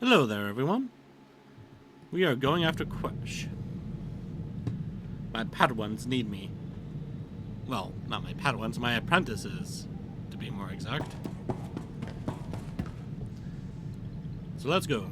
Hello there, everyone. We are going after Quesh. My Padawans need me. Well, not my Padawans, my apprentices, to be more exact. So let's go.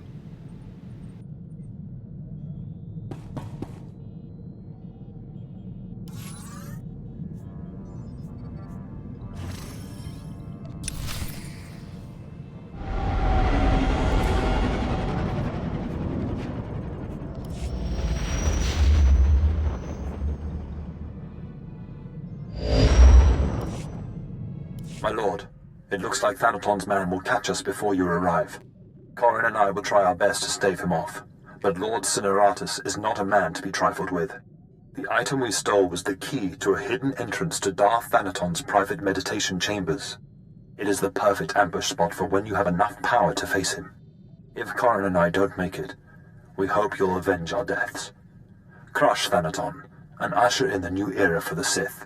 My lord, it looks like Thanaton's man will catch us before you arrive. Corin and I will try our best to stave him off, but Lord Cineratus is not a man to be trifled with. The item we stole was the key to a hidden entrance to Darth Thanaton's private meditation chambers. It is the perfect ambush spot for when you have enough power to face him. If Corin and I don't make it, we hope you'll avenge our deaths. Crush Thanaton, and usher in the new era for the Sith.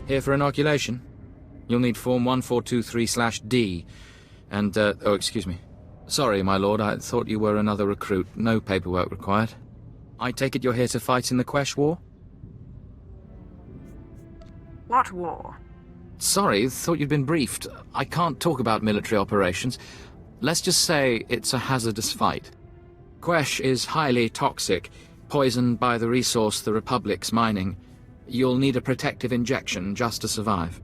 Here for inoculation? You'll need Form 1423/D. And, oh, excuse me. Sorry, my lord, I thought you were another recruit. No paperwork required. I take it you're here to fight in the Quesh War? What war? Sorry, thought you'd been briefed. I can't talk about military operations. Let's just say it's a hazardous fight. Quesh is highly toxic, poisoned by the resource the Republic's mining. You'll need a protective injection just to survive.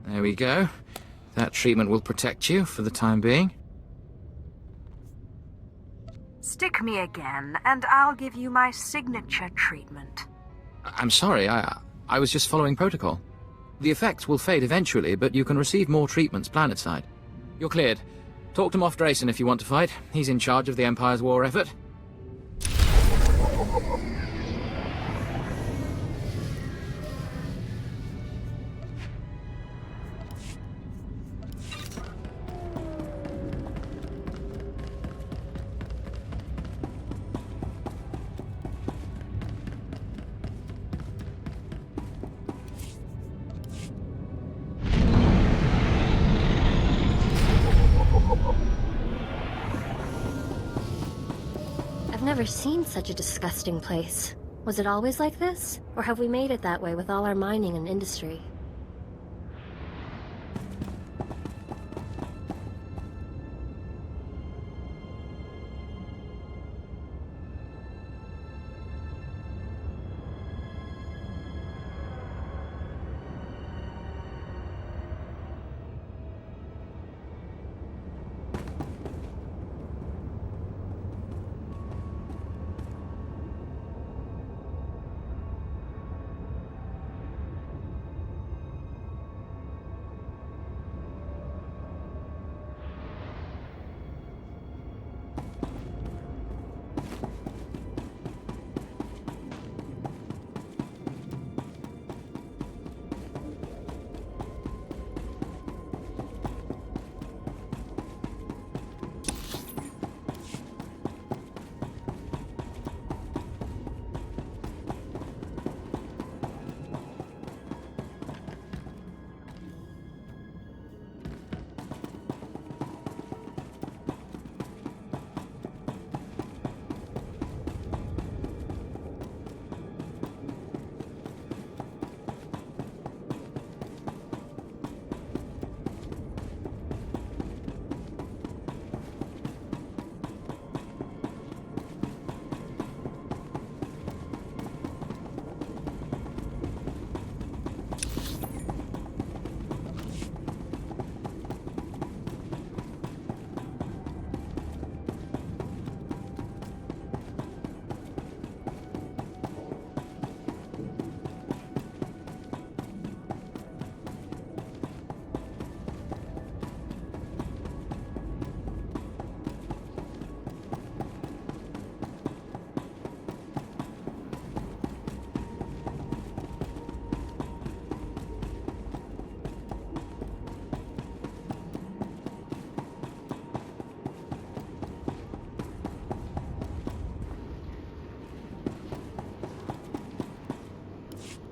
There we go. That treatment will protect you for the time being. Stick me again, and I'll give you my signature treatment. I'm sorry, I was just following protocol. The effects will fade eventually, but you can receive more treatments planetside. You're cleared. Talk to Moff Drayson if you want to fight. He's in charge of the Empire's war effort. I've never seen such a disgusting place. Was it always like this? Or have we made it that way with all our mining and industry?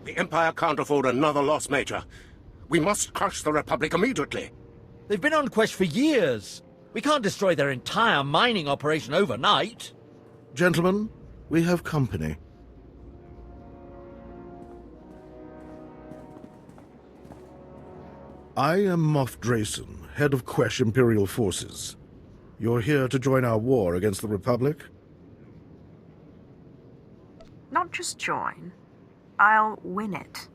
The Empire can't afford another loss, Major. We must crush the Republic immediately. They've been on Quesh for years. We can't destroy their entire mining operation overnight. Gentlemen, we have company. I am Moff Drayson, head of Quesh Imperial Forces. You're here to join our war against the Republic? Not just join. I'll win it.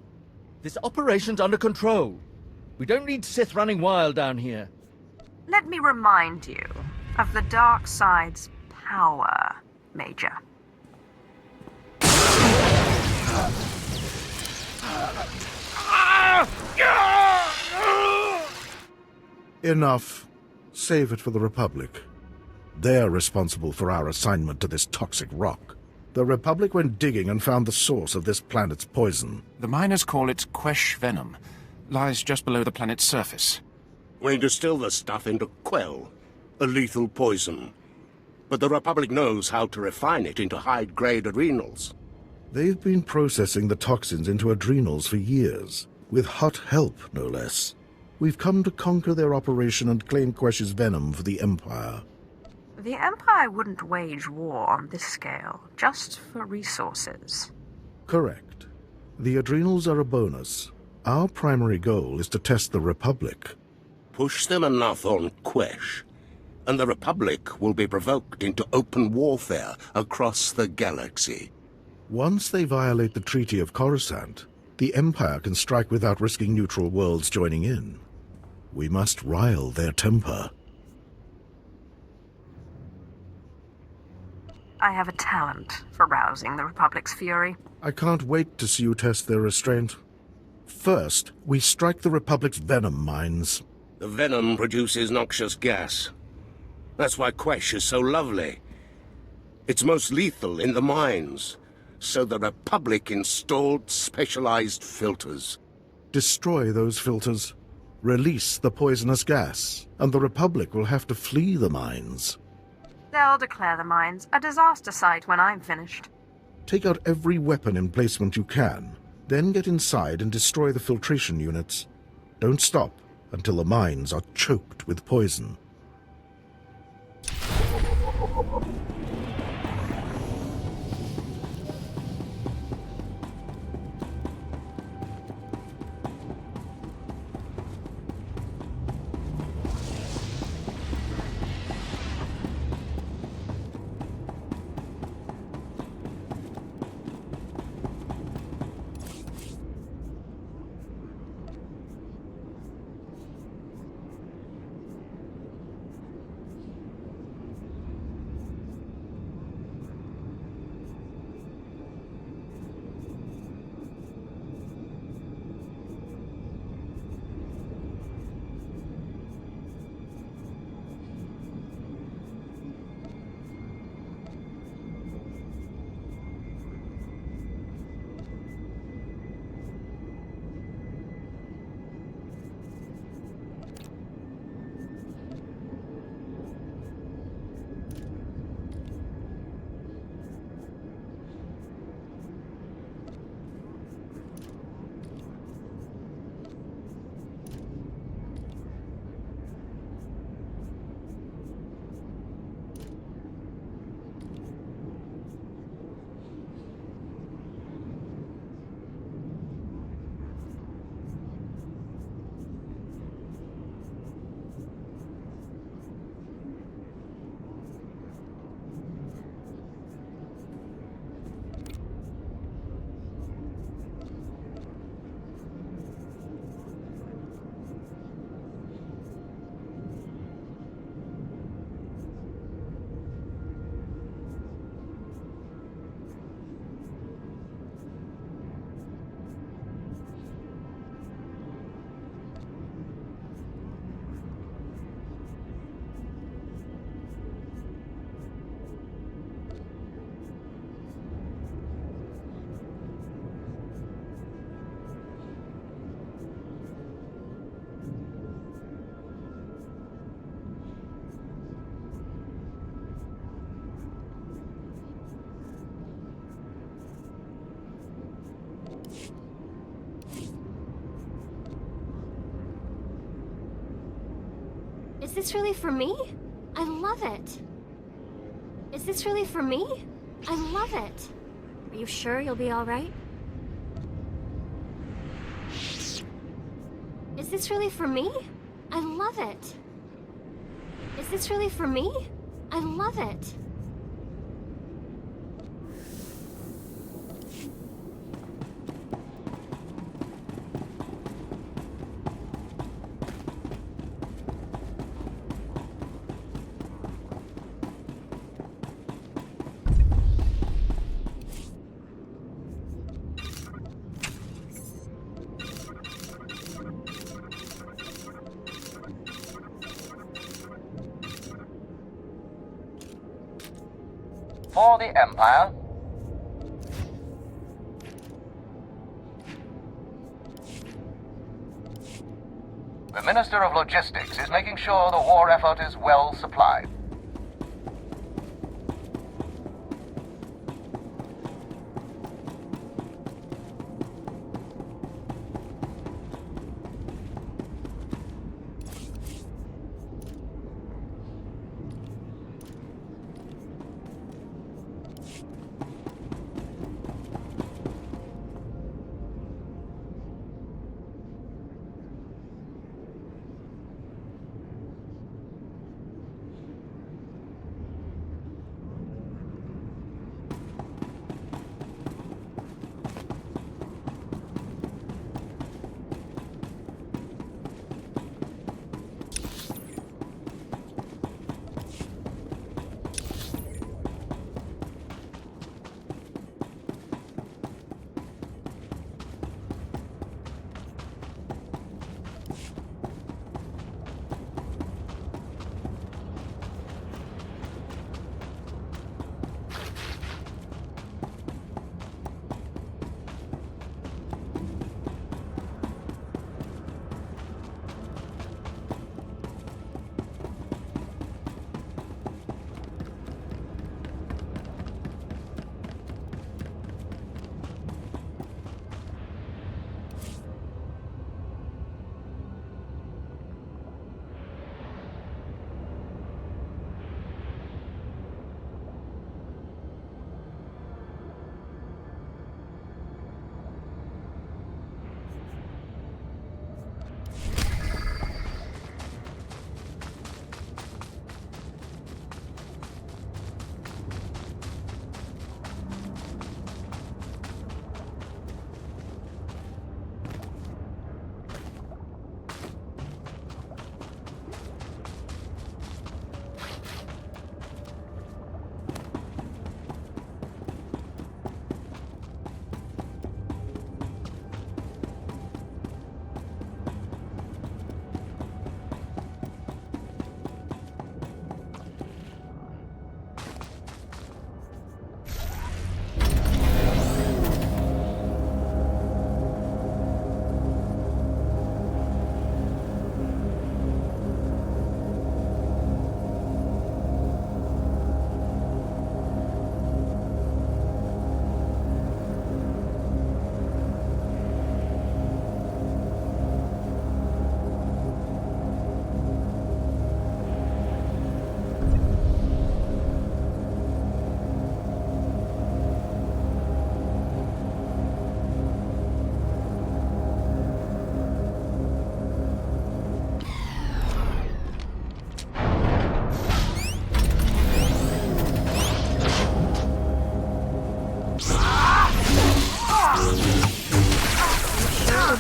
This operation's under control. We don't need Sith running wild down here. Let me remind you of the dark side's power, Major. Enough. Save it for the Republic. They're responsible for our assignment to this toxic rock. The Republic went digging and found the source of this planet's poison. The miners call it Quesh venom. Lies just below the planet's surface. We distill the stuff into Quell, a lethal poison. But the Republic knows how to refine it into high-grade adrenals. They've been processing the toxins into adrenals for years, with hot help, no less. We've come to conquer their operation and claim Quesh's venom for the Empire. The Empire wouldn't wage war on this scale, just for resources. Correct. The adrenals are a bonus. Our primary goal is to test the Republic. Push them enough on Quesh, and the Republic will be provoked into open warfare across the galaxy. Once they violate the Treaty of Coruscant, the Empire can strike without risking neutral worlds joining in. We must rile their temper. I have a talent for rousing the Republic's fury. I can't wait to see you test their restraint. First, we strike the Republic's venom mines. The venom produces noxious gas. That's why Quesh is so lovely. It's most lethal in the mines, so the Republic installed specialized filters. Destroy those filters. Release the poisonous gas, and the Republic will have to flee the mines. They'll declare the mines a disaster site when I'm finished. Take out every weapon emplacement you can, then get inside and destroy the filtration units. Don't stop until the mines are choked with poison. Is this really for me? I love it. Is this really for me? I love it. Are you sure you'll be all right? Is this really for me? I love it. Is this really for me? I love it. For the Empire. The Minister of Logistics is making sure the war effort is well supplied.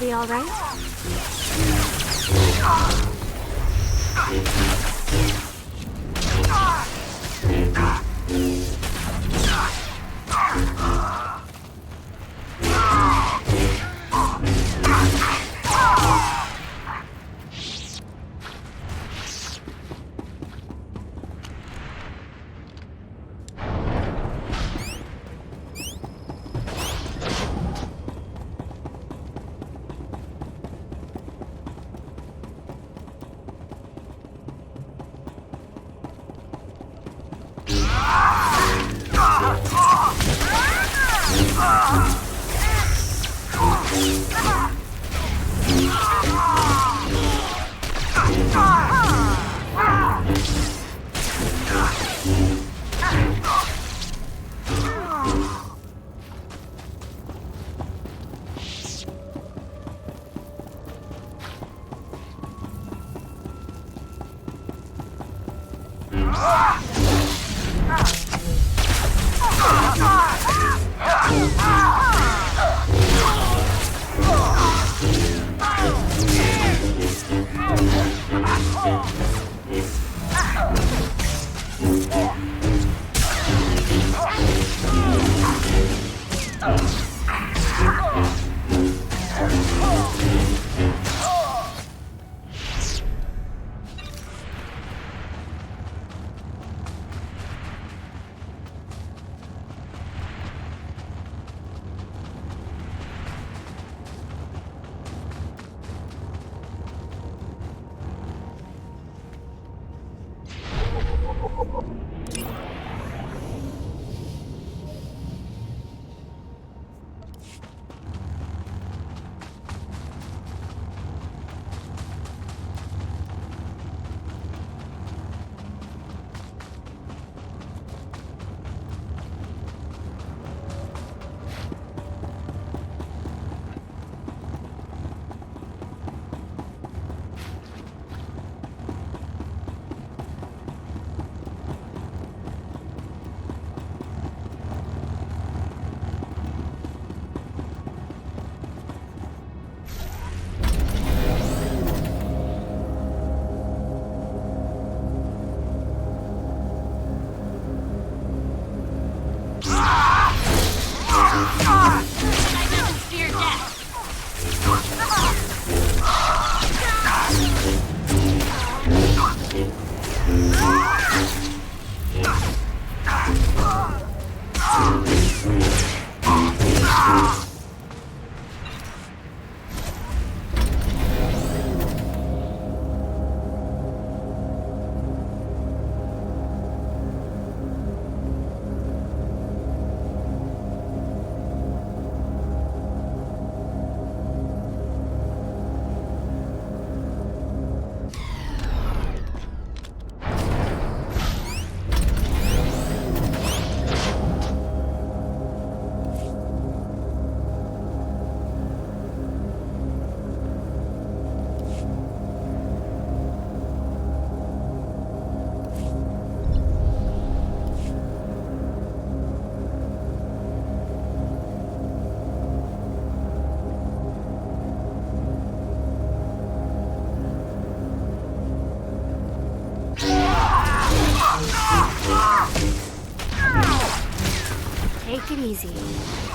be all right? Take it easy.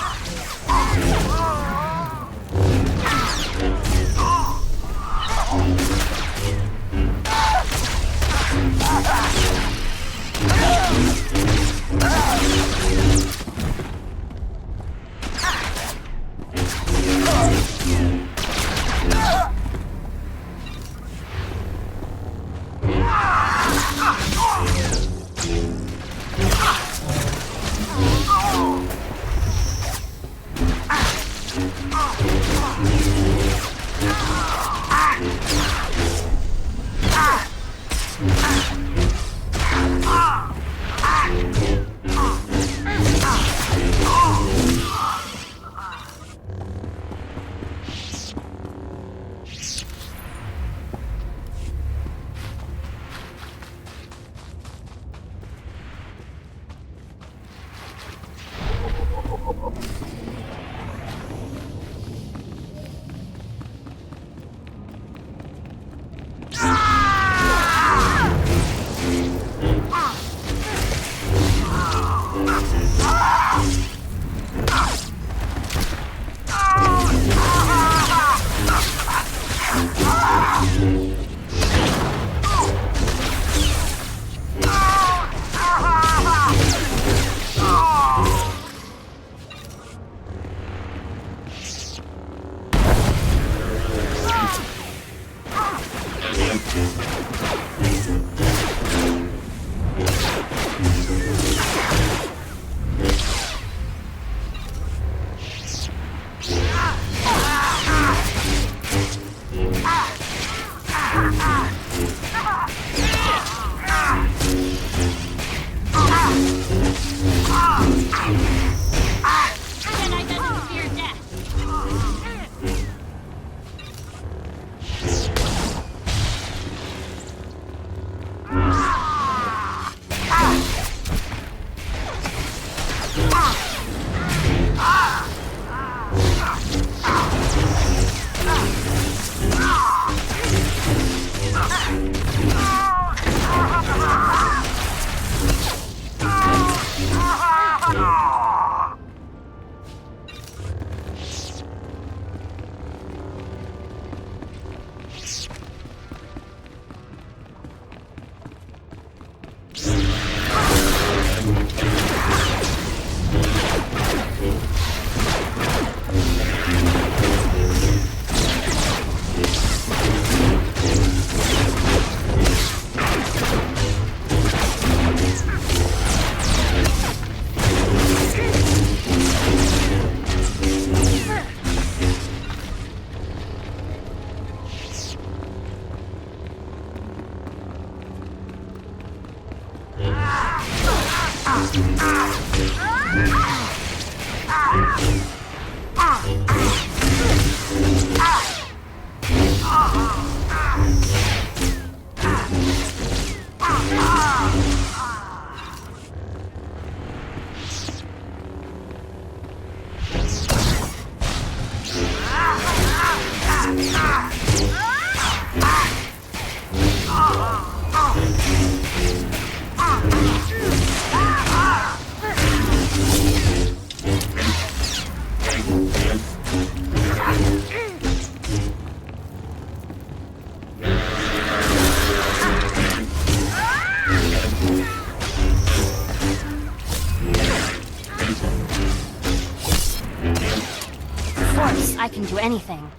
anything.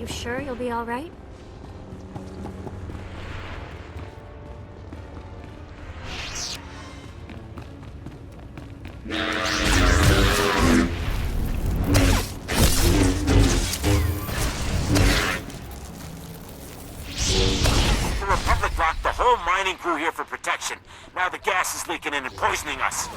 You sure you'll be all right? The Republic locked the whole mining crew here for protection. Now the gas is leaking in and poisoning us.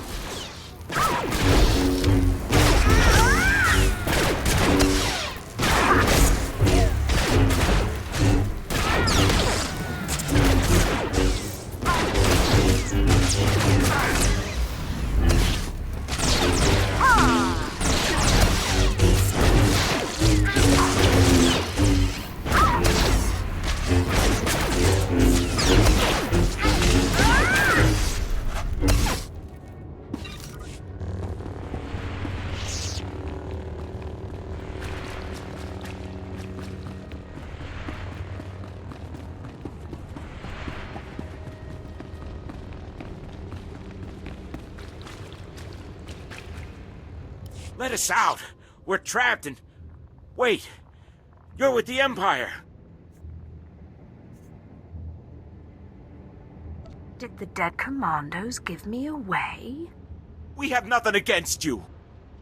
Let us out! We're trapped and... Wait! You're with the Empire! Did the dead commandos give me away? We have nothing against you!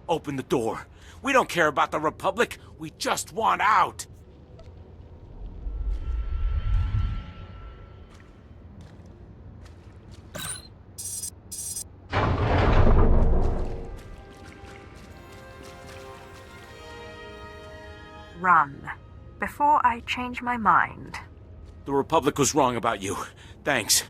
Open the door. We don't care about the Republic. We just want out! Run. Before I change my mind. The Republic was wrong about you. Thanks.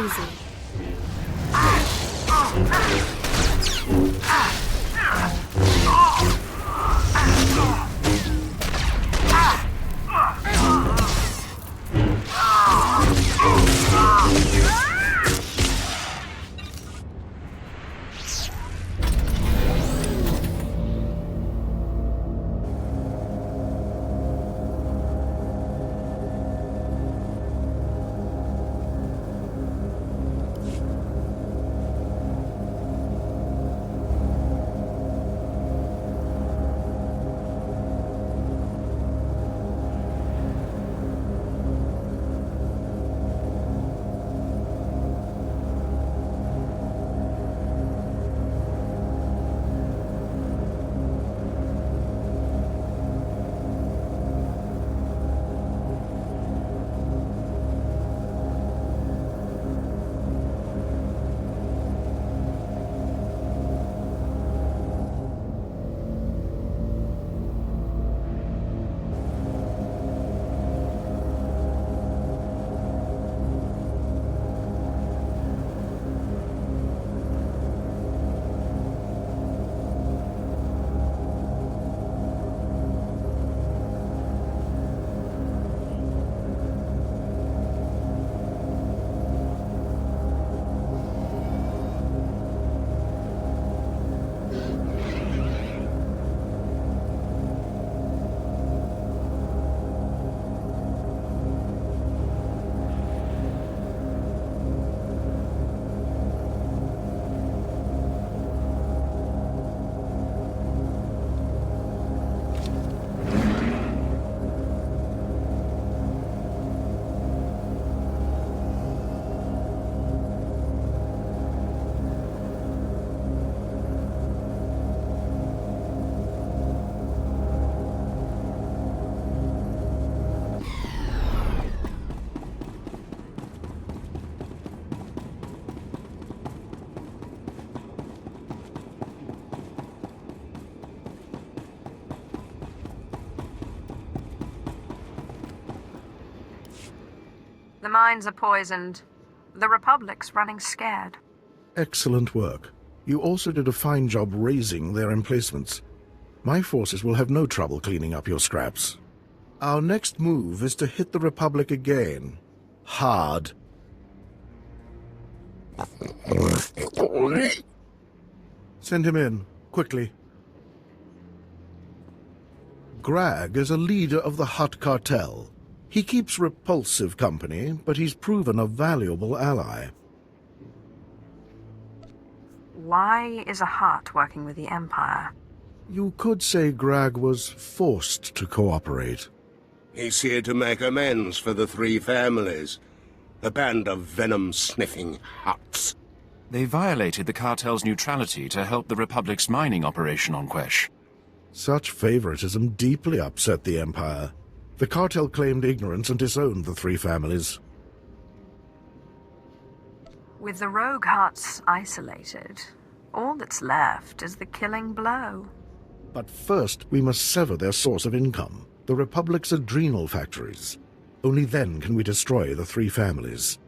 easy. The mines are poisoned. The Republic's running scared. Excellent work. You also did a fine job raising their emplacements. My forces will have no trouble cleaning up your scraps. Our next move is to hit the Republic again. Hard. Send him in, quickly. Grag is a leader of the Hutt cartel. He keeps repulsive company, but he's proven a valuable ally. Why is a Hutt working with the Empire? You could say Grag was forced to cooperate. He's here to make amends for the three families. A band of venom-sniffing Hutts. They violated the cartel's neutrality to help the Republic's mining operation on Quesh. Such favoritism deeply upset the Empire. The cartel claimed ignorance and disowned the three families. With the rogue Hutts isolated, all that's left is the killing blow. But first, we must sever their source of income, the Republic's adrenal factories. Only then can we destroy the three families.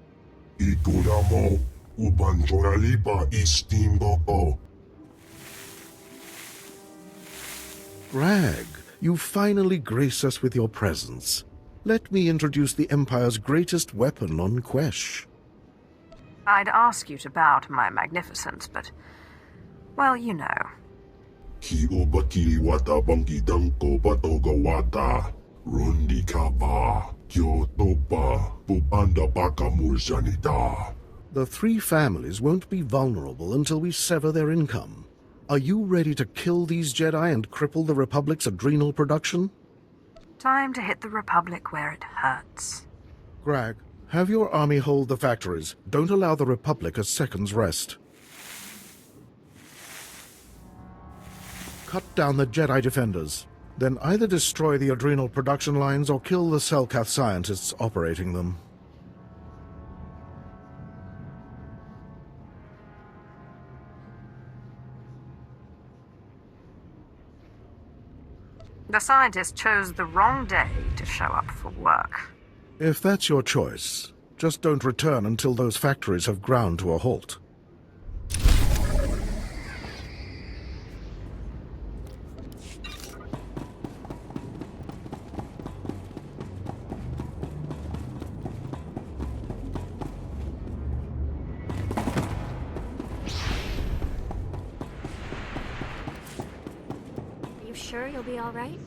Grag, you finally grace us with your presence. Let me introduce the Empire's greatest weapon on Quesh. I'd ask you to bow to my magnificence, but, well, you know. The three families won't be vulnerable until we sever their income. Are you ready to kill these Jedi and cripple the Republic's adrenal production? Time to hit the Republic where it hurts. Grag, have your army hold the factories. Don't allow the Republic a second's rest. Cut down the Jedi defenders. Then either destroy the adrenal production lines or kill the Selkath scientists operating them. The scientists chose the wrong day to show up for work. If that's your choice, Just don't return until those factories have ground to a halt. Are you sure you'll be all right?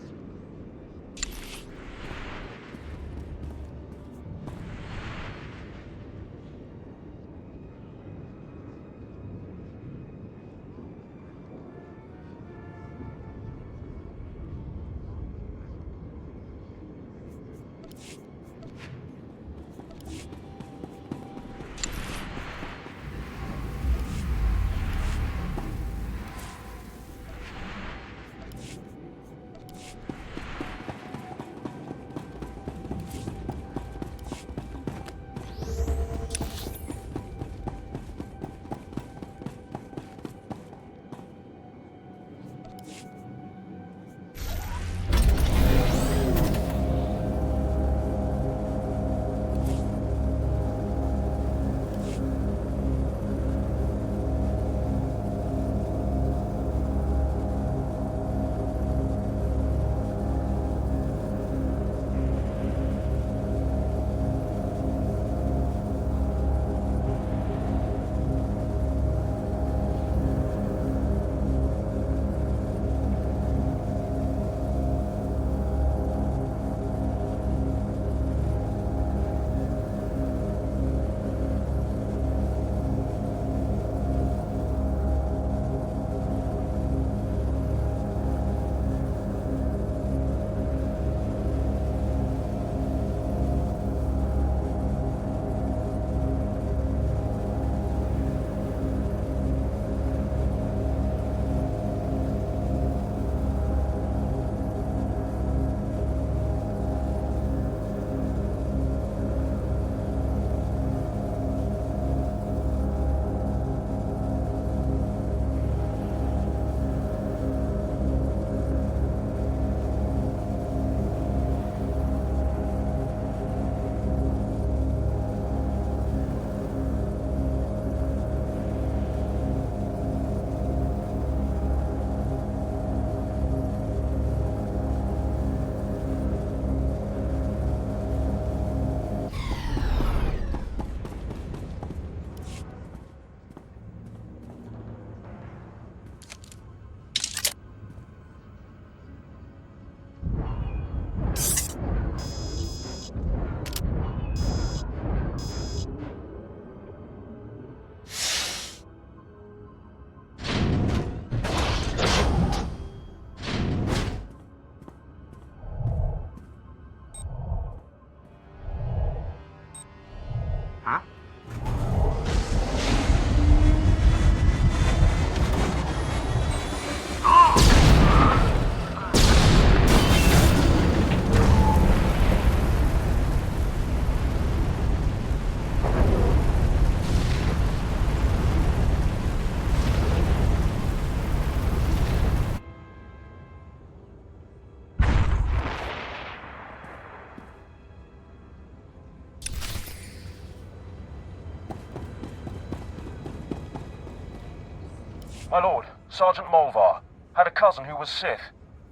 My lord, Sergeant Molvar. Had a cousin who was Sith.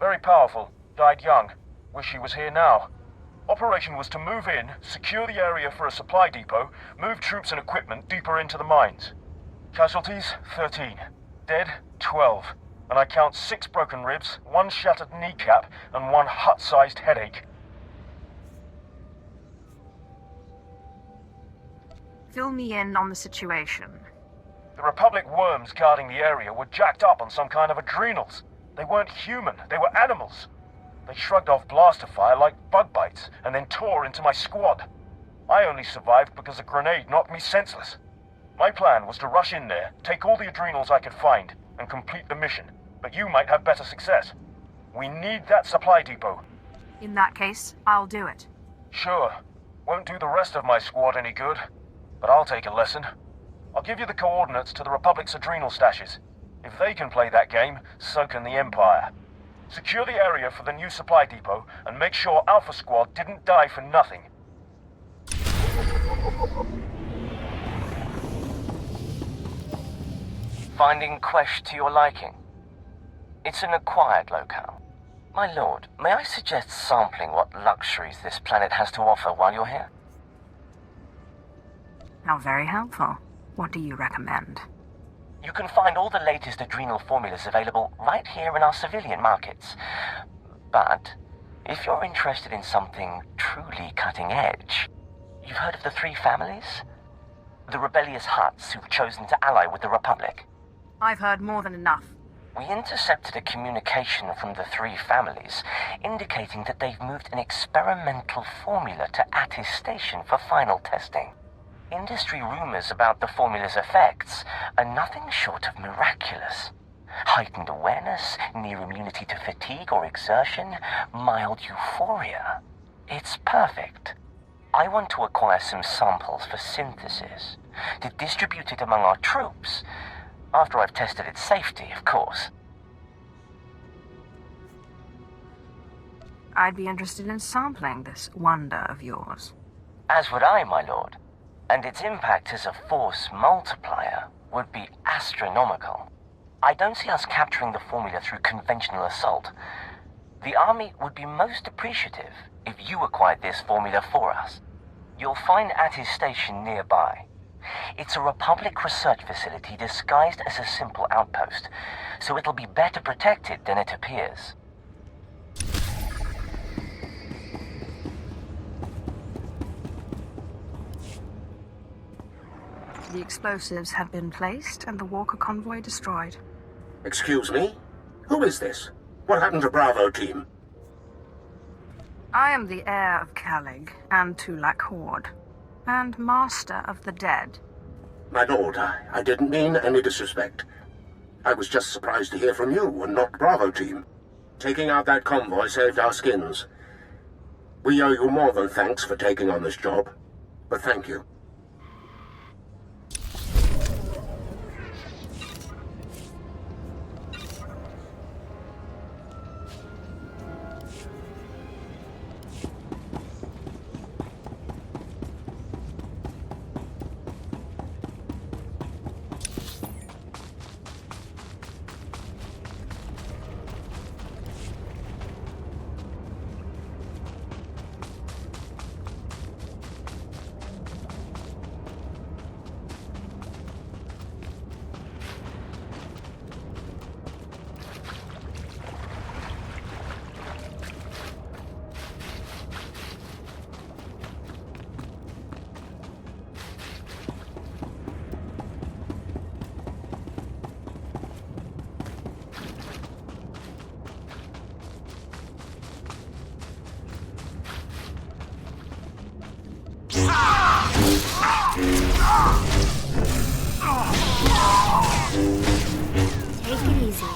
Very powerful. Died young. Wish he was here now. Operation was to move in, secure the area for a supply depot, move troops and equipment deeper into the mines. Casualties, 13. Dead, 12. And I count 6 broken ribs, 1 shattered kneecap, and 1 hut-sized headache. Fill me in on the situation. The Republic worms guarding the area were jacked up on some kind of adrenals. They weren't human, they were animals. They shrugged off blaster fire like bug bites, and then tore into my squad. I only survived because a grenade knocked me senseless. My plan was to rush in there, take all the adrenals I could find, and complete the mission. But you might have better success. We need that supply depot. In that case, I'll do it. Sure. Won't do the rest of my squad any good. But I'll take a lesson. I'll give you the coordinates to the Republic's adrenal stashes. If they can play that game, so can the Empire. Secure the area for the new supply depot, and make sure Alpha Squad didn't die for nothing. Finding Quesh to your liking? It's an acquired locale. My lord, may I suggest sampling what luxuries this planet has to offer while you're here? How very helpful. What do you recommend? You can find all the latest adrenal formulas available right here in our civilian markets. But if you're interested in something truly cutting edge, you've heard of the three families? The rebellious Hutts who've chosen to ally with the Republic. I've heard more than enough. We intercepted a communication from the three families indicating that they've moved an experimental formula to Attis Station for final testing. Industry rumors about the formula's effects are nothing short of miraculous. Heightened awareness, near immunity to fatigue or exertion, mild euphoria. It's perfect. I want to acquire some samples for synthesis, to distribute it among our troops, after I've tested its safety, of course. I'd be interested in sampling this wonder of yours. As would I, my lord. And its impact as a force multiplier would be astronomical. I don't see us capturing the formula through conventional assault. The army would be most appreciative if you acquired this formula for us. You'll find Attis Station nearby. It's a Republic research facility disguised as a simple outpost, so it'll be better protected than it appears. The explosives have been placed and the Walker convoy destroyed. Excuse me? Who is this? What happened to Bravo team? I am the heir of Calig and Tulak Horde, and master of the dead. My lord, I didn't mean any disrespect. I was just surprised to hear from you and not Bravo team. Taking out that convoy saved our skins. We owe you more than thanks for taking on this job, but thank you. Take it easy.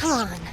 Come on.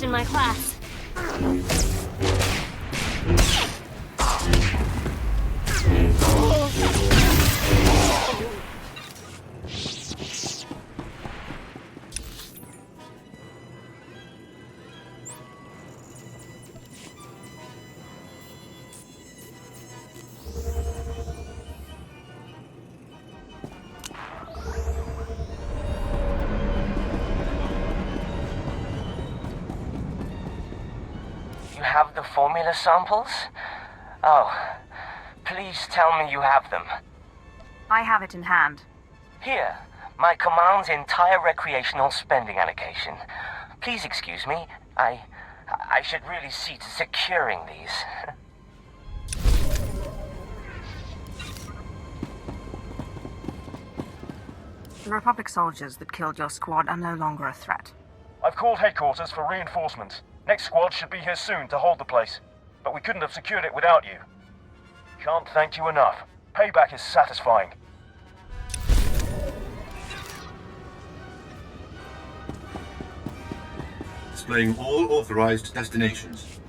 In my class. Have the formula samples? Oh, please tell me you have them. I have it in hand. Here, my command's entire recreational spending allocation. Please excuse me. I should really see to securing these. The Republic soldiers that killed your squad are no longer a threat. I've called headquarters for reinforcements. Next squad should be here soon to hold the place. But we couldn't have secured it without you. Can't thank you enough. Payback is satisfying. Displaying all authorized destinations.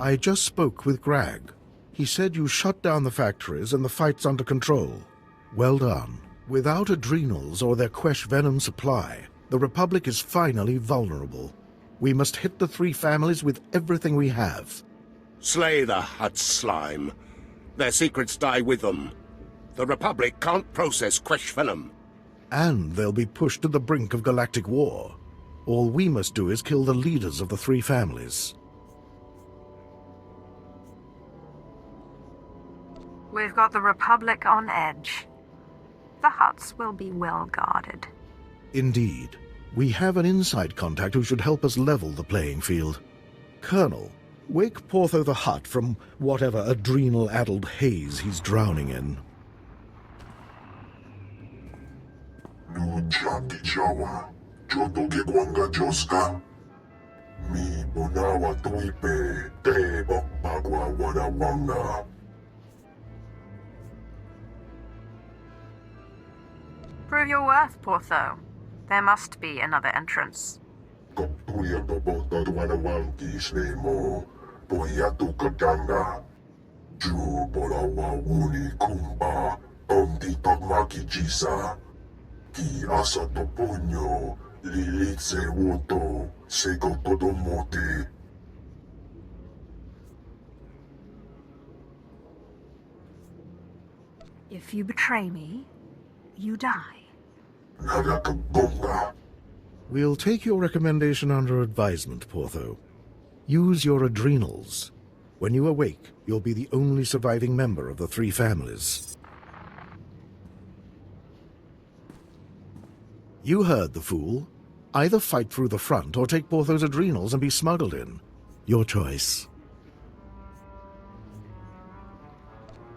I just spoke with Greg. He said you shut down the factories and the fight's under control. Well done. Without adrenals or their Quesh venom supply, the Republic is finally vulnerable. We must hit the three families with everything we have. Slay the Hutt slime. Their secrets die with them. The Republic can't process Quesh venom. And they'll be pushed to the brink of galactic war. All we must do is kill the leaders of the three families. We've got the Republic on edge. The Hutts will be well guarded. Indeed. We have an inside contact who should help us level the playing field. Colonel, wake Portho the Hutt from whatever adrenal-addled haze he's drowning in. Chaki Chawa, Joto ke Kwanga Joska. Mi Bonawa Tuipe, Te Bagwa Wadawanga. Prove your worth, Portho. There must be another entrance. Kaptuya Babota Wanawanki Snemo, Boyatu Katanga. Ju Borawa Wuni Kumba, Omdi Tagmaki Jisa. Ki Asa Toponyo, Lilitse Woto, Seko Todomote. If you betray me, you die. We'll take your recommendation under advisement, Portho. Use your adrenals. When you awake, you'll be the only surviving member of the three families. You heard the fool. Either fight through the front or take Portho's adrenals and be smuggled in. Your choice.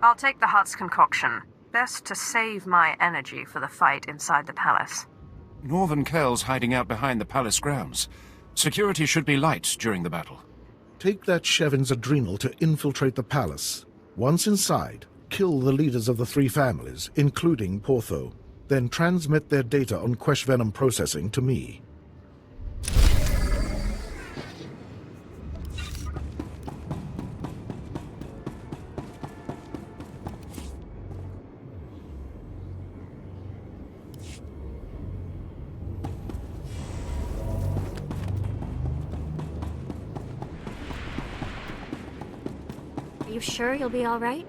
I'll take the hut's concoction. Best to save my energy for the fight inside the palace. Northern Kel's hiding out behind the palace grounds. Security should be light during the battle. Take that Shevin's adrenal to infiltrate the palace. Once inside, kill the leaders of the three families, including Portho. Then transmit their data on Quesh venom processing to me. Are you sure you'll be all right?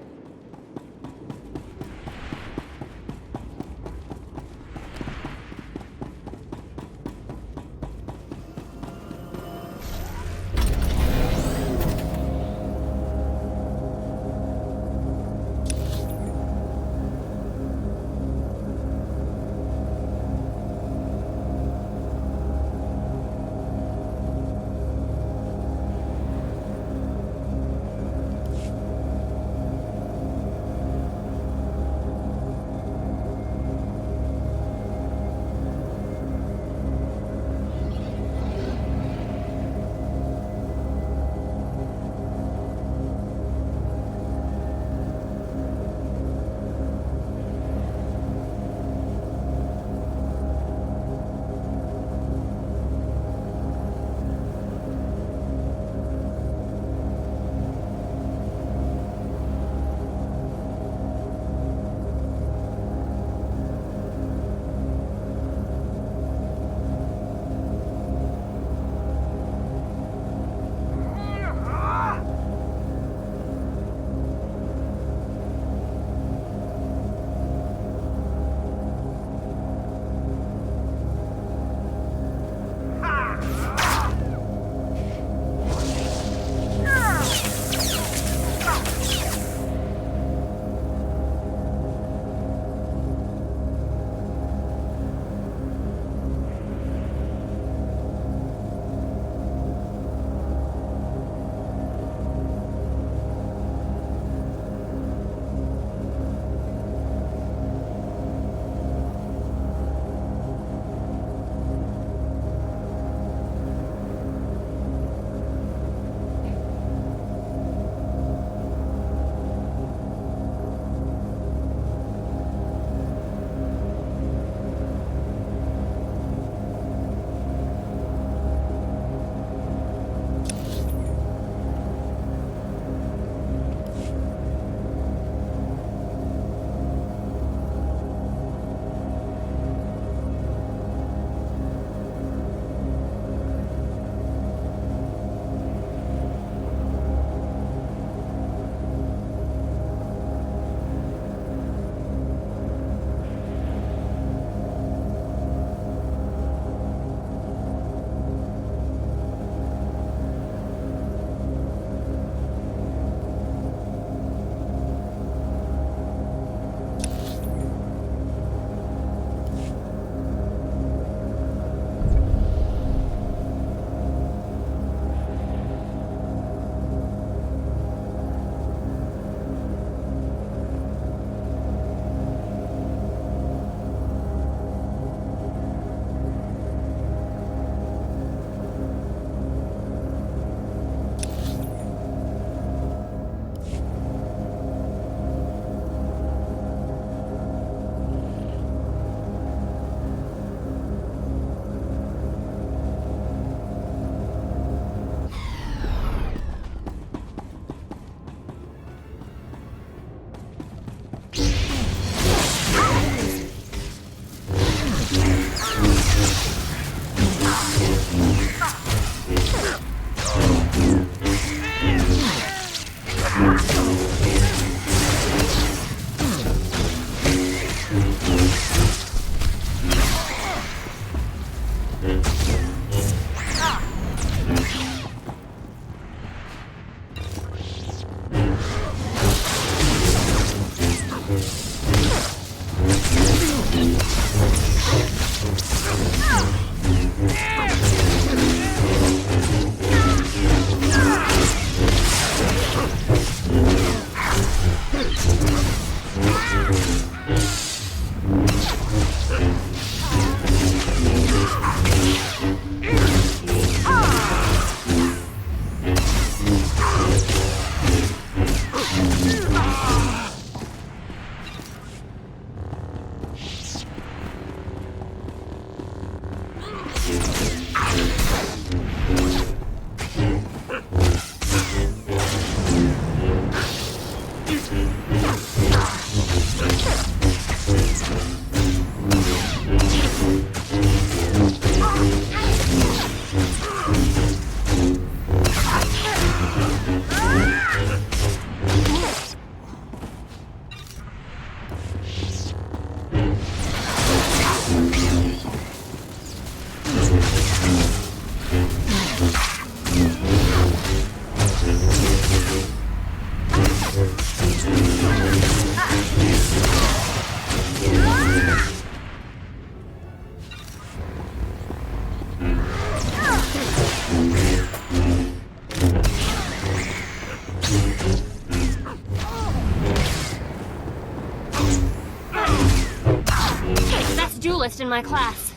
soloist in my class.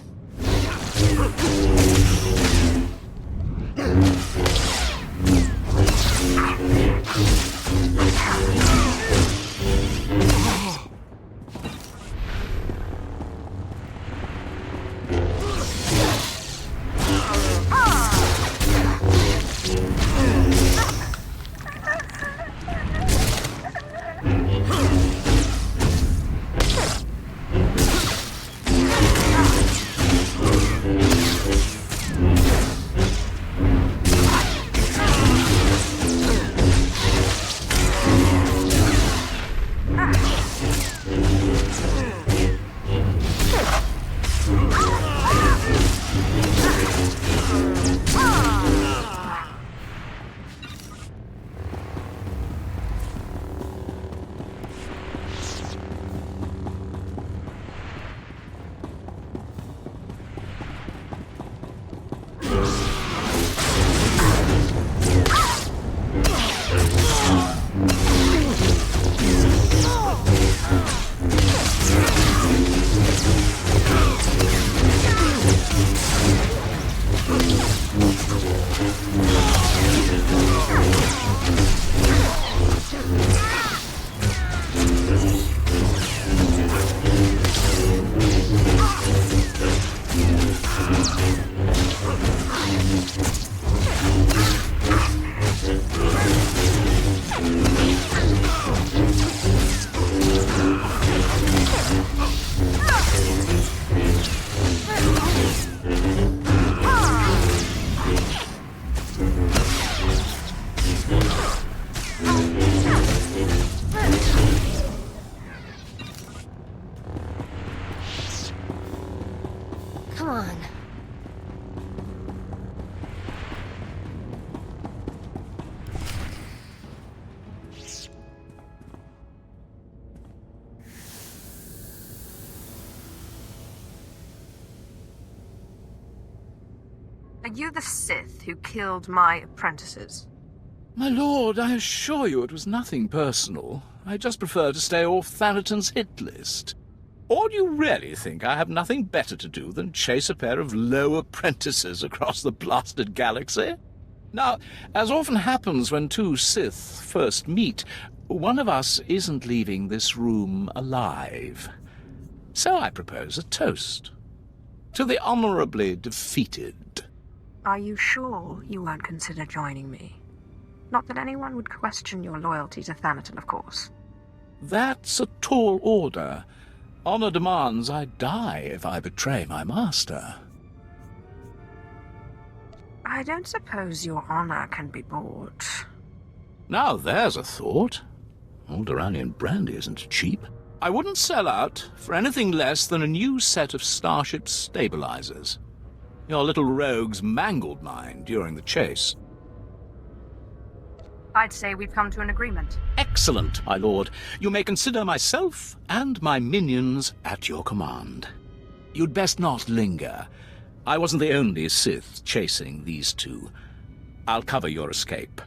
Come on. Are you the Sith who killed my apprentices? My lord, I assure you it was nothing personal. I just prefer to stay off Thanaton's hit list. Or do you really think I have nothing better to do than chase a pair of low apprentices across the blasted galaxy? Now, as often happens when two Sith first meet, one of us isn't leaving this room alive. So I propose a toast. To the honorably defeated. Are you sure you won't consider joining me? Not that anyone would question your loyalty to Thanaton, of course. That's a tall order. Honor demands I die if I betray my master. I don't suppose your honor can be bought. Now there's a thought. Alderaanian brandy isn't cheap. I wouldn't sell out for anything less than a new set of starship stabilizers. Your little rogues mangled mine during the chase. I'd say we've come to an agreement. Excellent, my lord. You may consider myself and my minions at your command. You'd best not linger. I wasn't the only Sith chasing these two. I'll cover your escape.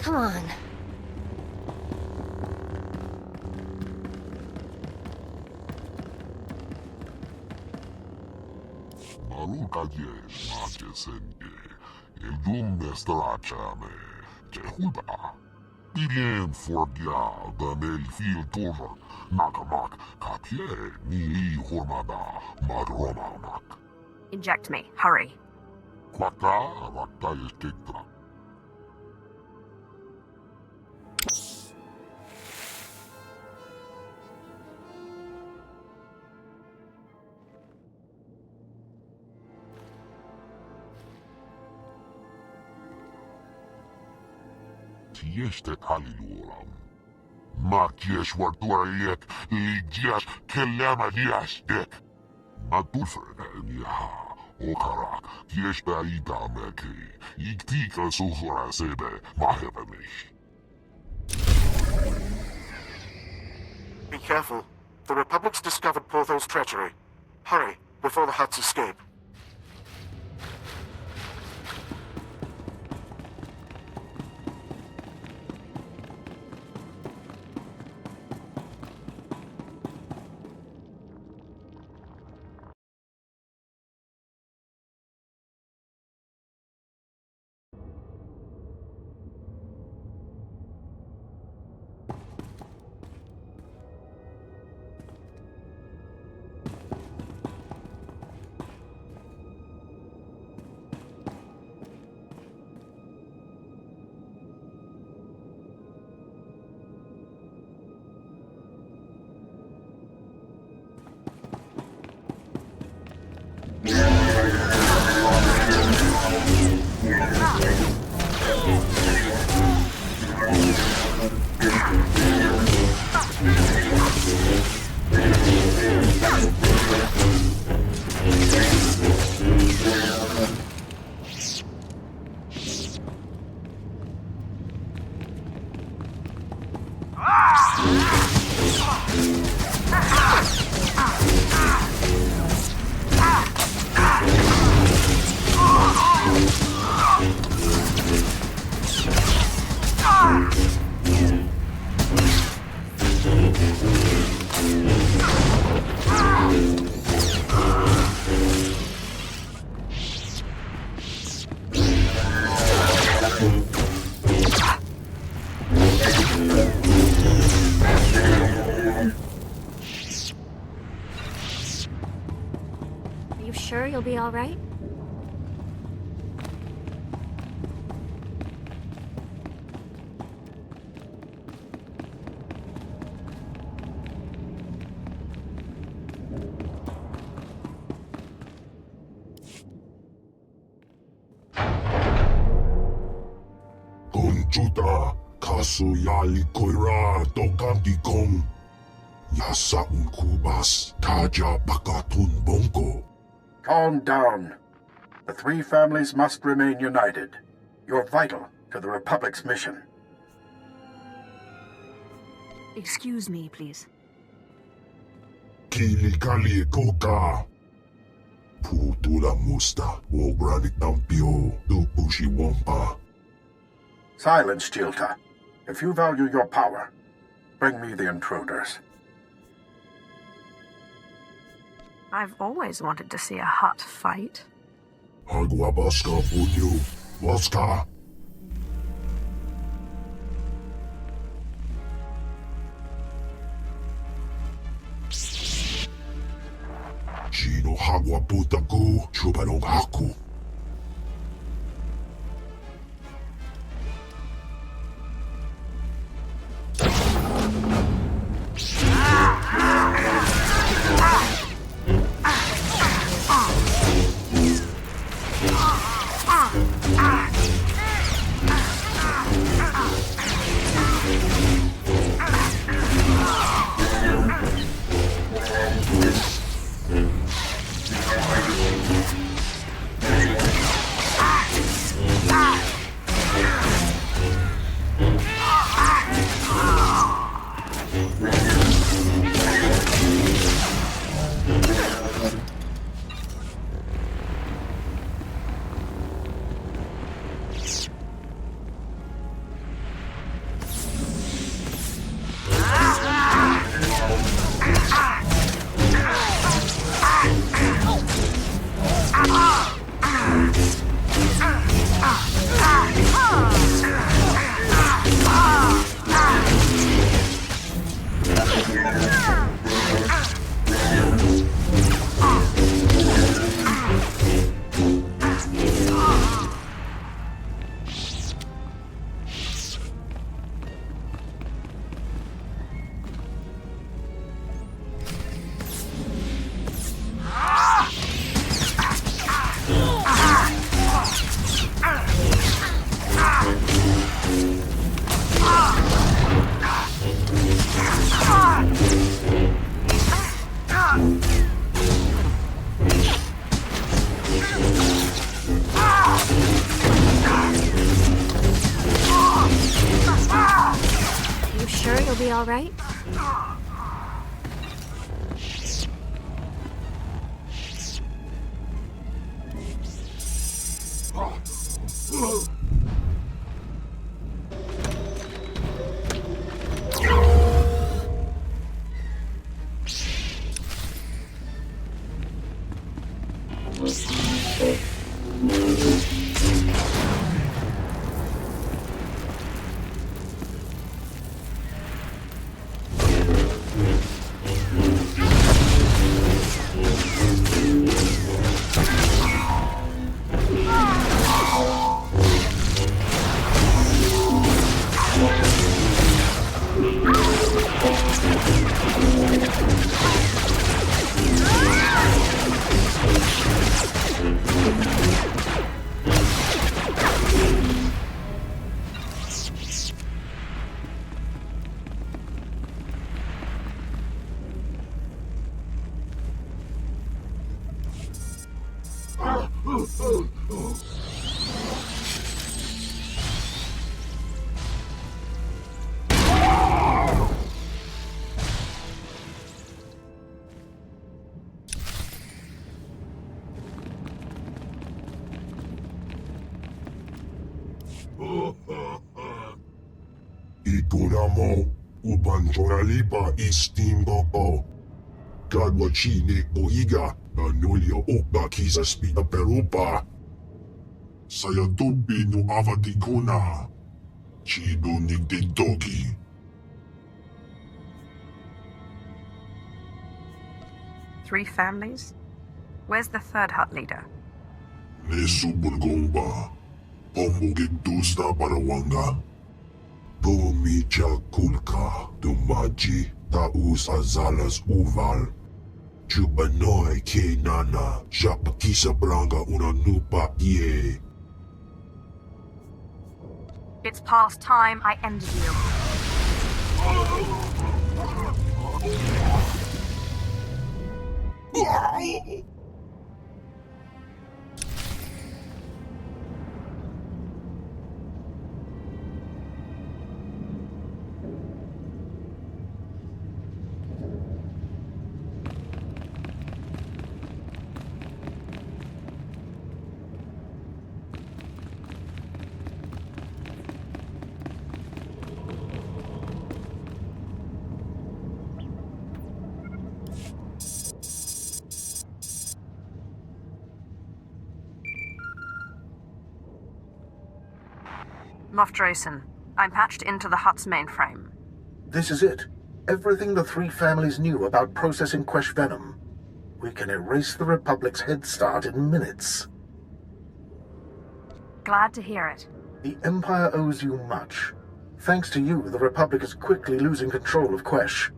Come on. Eject me. Hurry. Tieste aliluolam. Makies wartuariek ligias kelema diastek. Matufreniha. Okarak, tiesta itameki. Iktika suhra sebe mahevenish. Be careful. The Republic's discovered Porthal's treachery. Hurry, before the Hutts escape. Are you sure you'll be all right? Conchuta, kasu yali koira tokantikom. Yasaun kubas, taja bakatun bonko. Calm down. The three families must remain united. You're vital to the Republic's mission. Excuse me, please. Kilikali koka. Putula musta, wogranik tampio, dupushi wompa. Silence, Jilta. If you value your power, bring me the intruders. I've always wanted to see a Hutt fight. Agua baska punyo, baska. Chino hagwa putaku, chupanong haku. Ah! You sure you'll be all right? Ikunamo, ubanchoralipa istingoko. Kadwachine boiga, anulio okba kisa spita perupa. Sayatubi no avatikuna. Chido nigdidogi. Three families? Where's the third hut leader? Nesubulgomba. Pomogigdusta parawanga. Pomicha kulka, dumaji, taus azalas uval. Chubanoi ke nana, japakisa branga una nupa ie. It's past time I ended you. Lofdrason, I'm patched into the hut's mainframe. This is it. Everything the three families knew about processing Quesh venom. We can erase the Republic's head start in minutes. Glad to hear it. The Empire owes you much. Thanks to you, the Republic is quickly losing control of Quesh.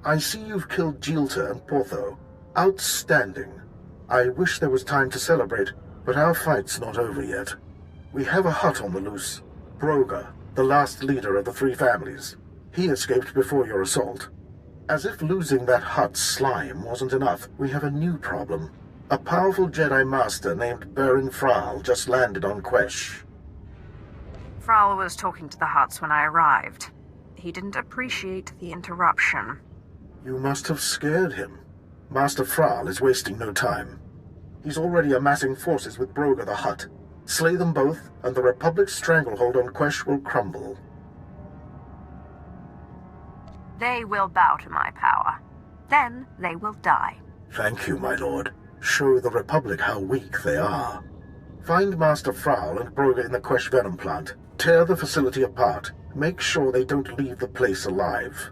I see you've killed Jilta and Portho. Outstanding. I wish there was time to celebrate, but our fight's not over yet. We have a hut on the loose. Broga, the last leader of the three families. He escaped before your assault. As if losing that hut's slime wasn't enough, we have a new problem. A powerful Jedi Master named Byrnjolf just landed on Quesh. Frau was talking to the huts when I arrived. He didn't appreciate the interruption. You must have scared him. Master Frau is wasting no time. He's already amassing forces with Broga the Hutt. Slay them both, and the Republic's stranglehold on Quesh will crumble. They will bow to my power. Then they will die. Thank you, my lord. Show the Republic how weak they are. Find Master Frau and Broga in the Quesh venom plant. Tear the facility apart. Make sure they don't leave the place alive.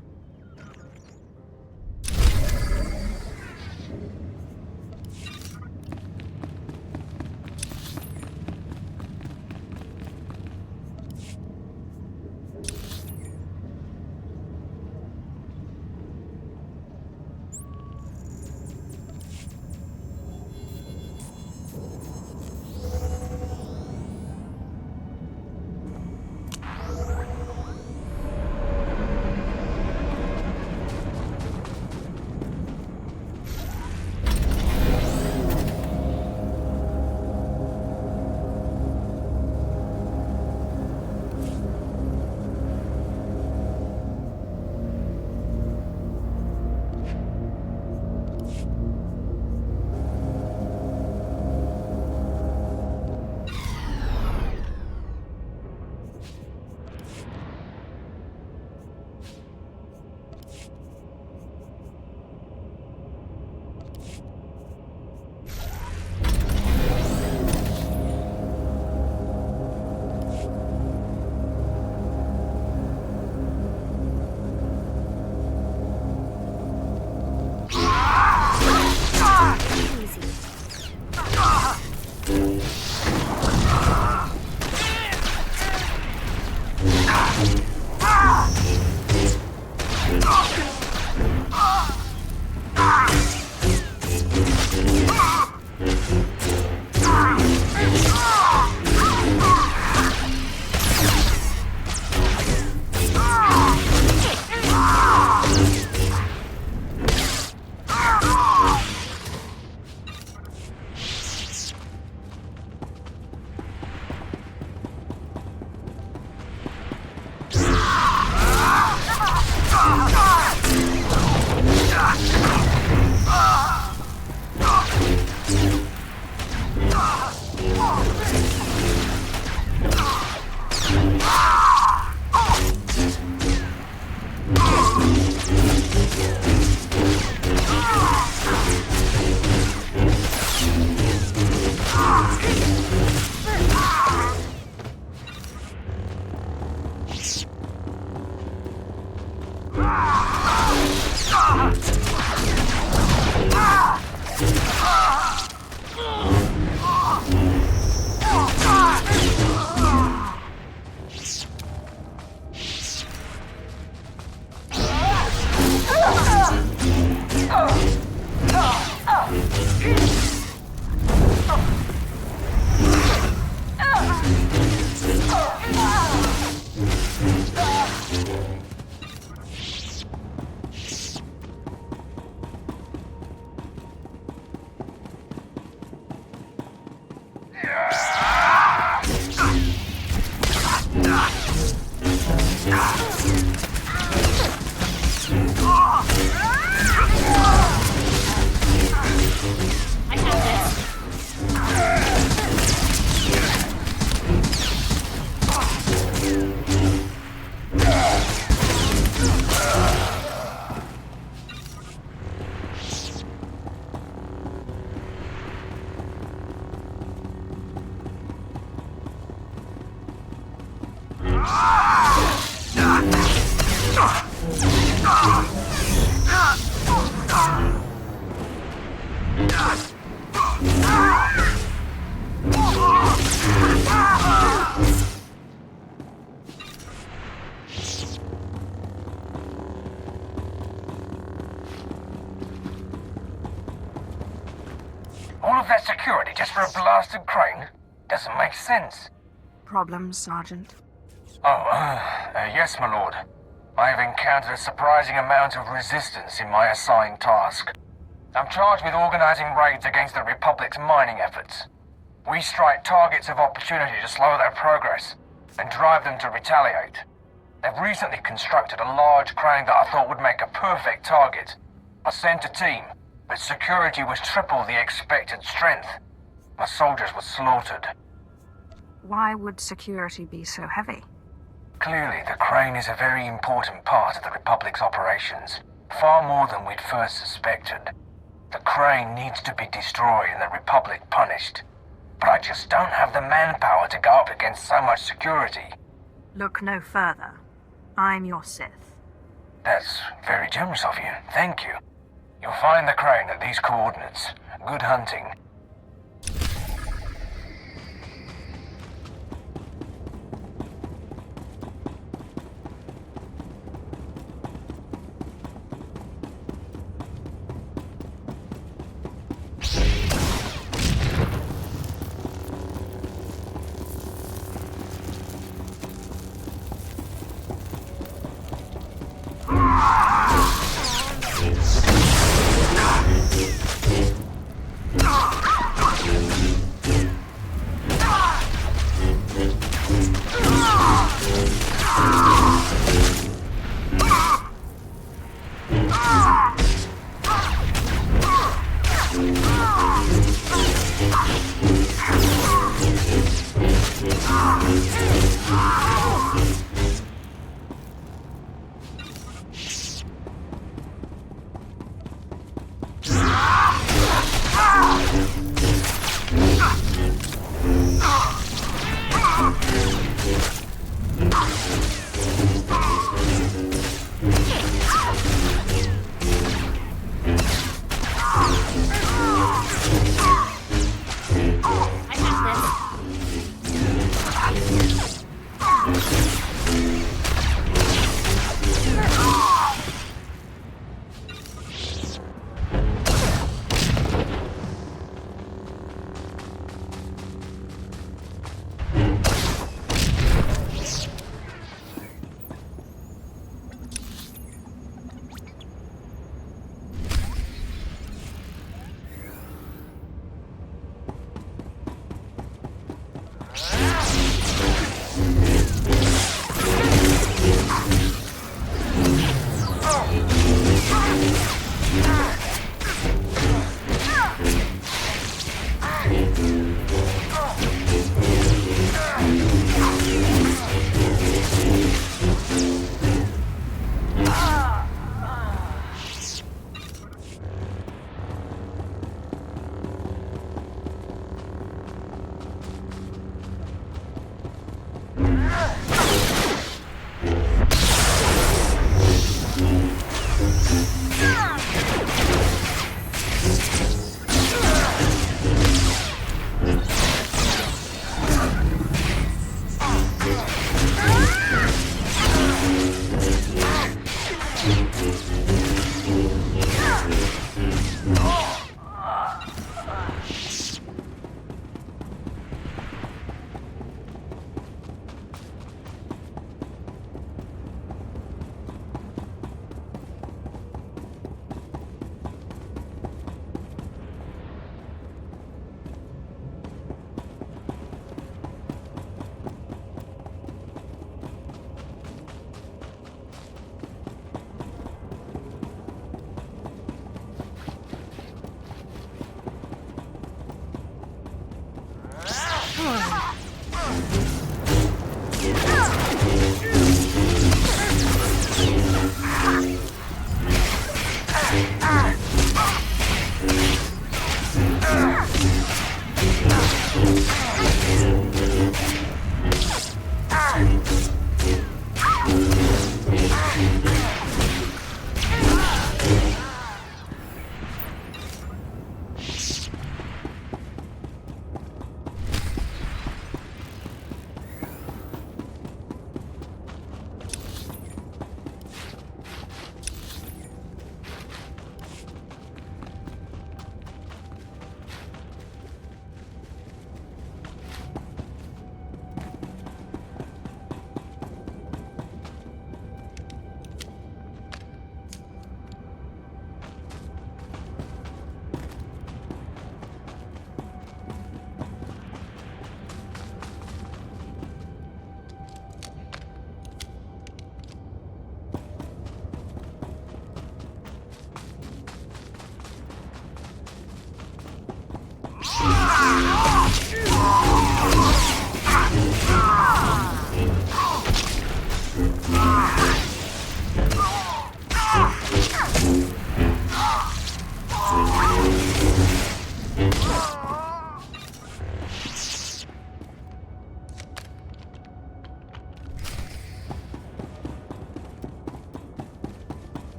All of that security just for a blasted crane? Doesn't make sense. Problems, Sergeant? Yes, my lord. I have encountered a surprising amount of resistance in my assigned task. I'm charged with organizing raids against the Republic's mining efforts. We strike targets of opportunity to slow their progress and drive them to retaliate. They've recently constructed a large crane that I thought would make a perfect target. I sent a team, but security was triple the expected strength. My soldiers were slaughtered. Why would security be so heavy? Clearly, the crane is a very important part of the Republic's operations, far more than we'd first suspected. The crane needs to be destroyed and the Republic punished. But I just don't have the manpower to go up against so much security. Look no further. I'm your Sith. That's very generous of you. Thank you. You'll find the crane at these coordinates. Good hunting.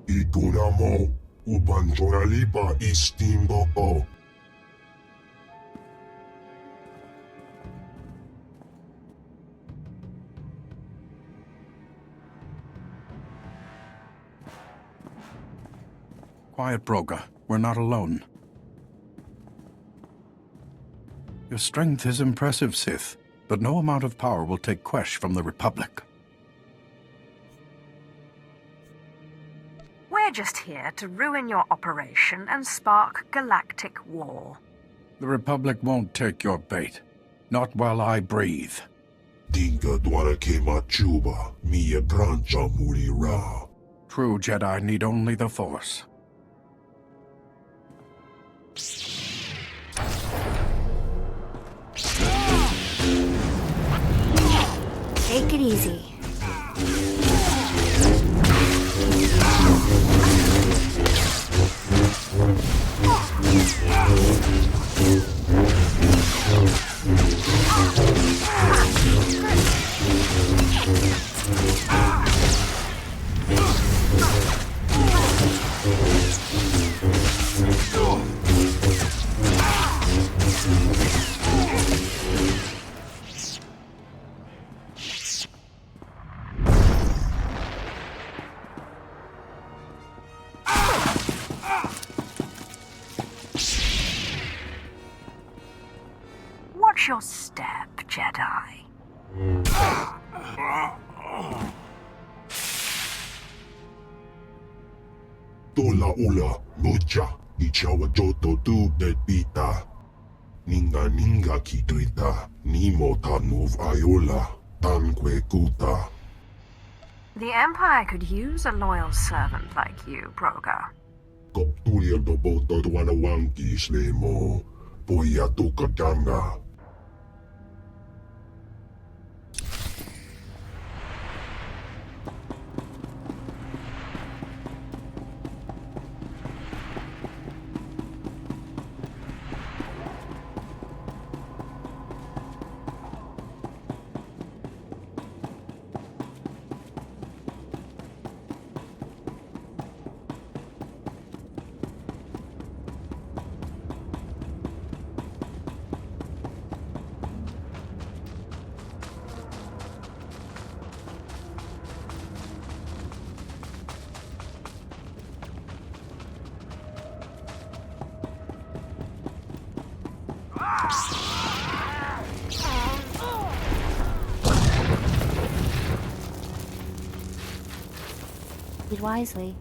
Ikunamo, ubanjoralipa istimboko. Quiet, Broga. We're not alone. Your strength is impressive, Sith, but no amount of power will take Quesh from the Republic. We're just here to ruin your operation and spark galactic war. The Republic won't take your bait. Not while I breathe. Dinga dwara kema chuba, mia brancha murirà. True Jedi need only the Force. Take it easy. Watch your step, Jedi. Tola ula, noja, ichawa joto tu de pita. Ninga kituita, nimo tanuv ayola, tanque kuta. The Empire could use a loyal servant like you, Broga. Koptulia do boto tuana wanki slemo, poia tukadanga. Lead wisely.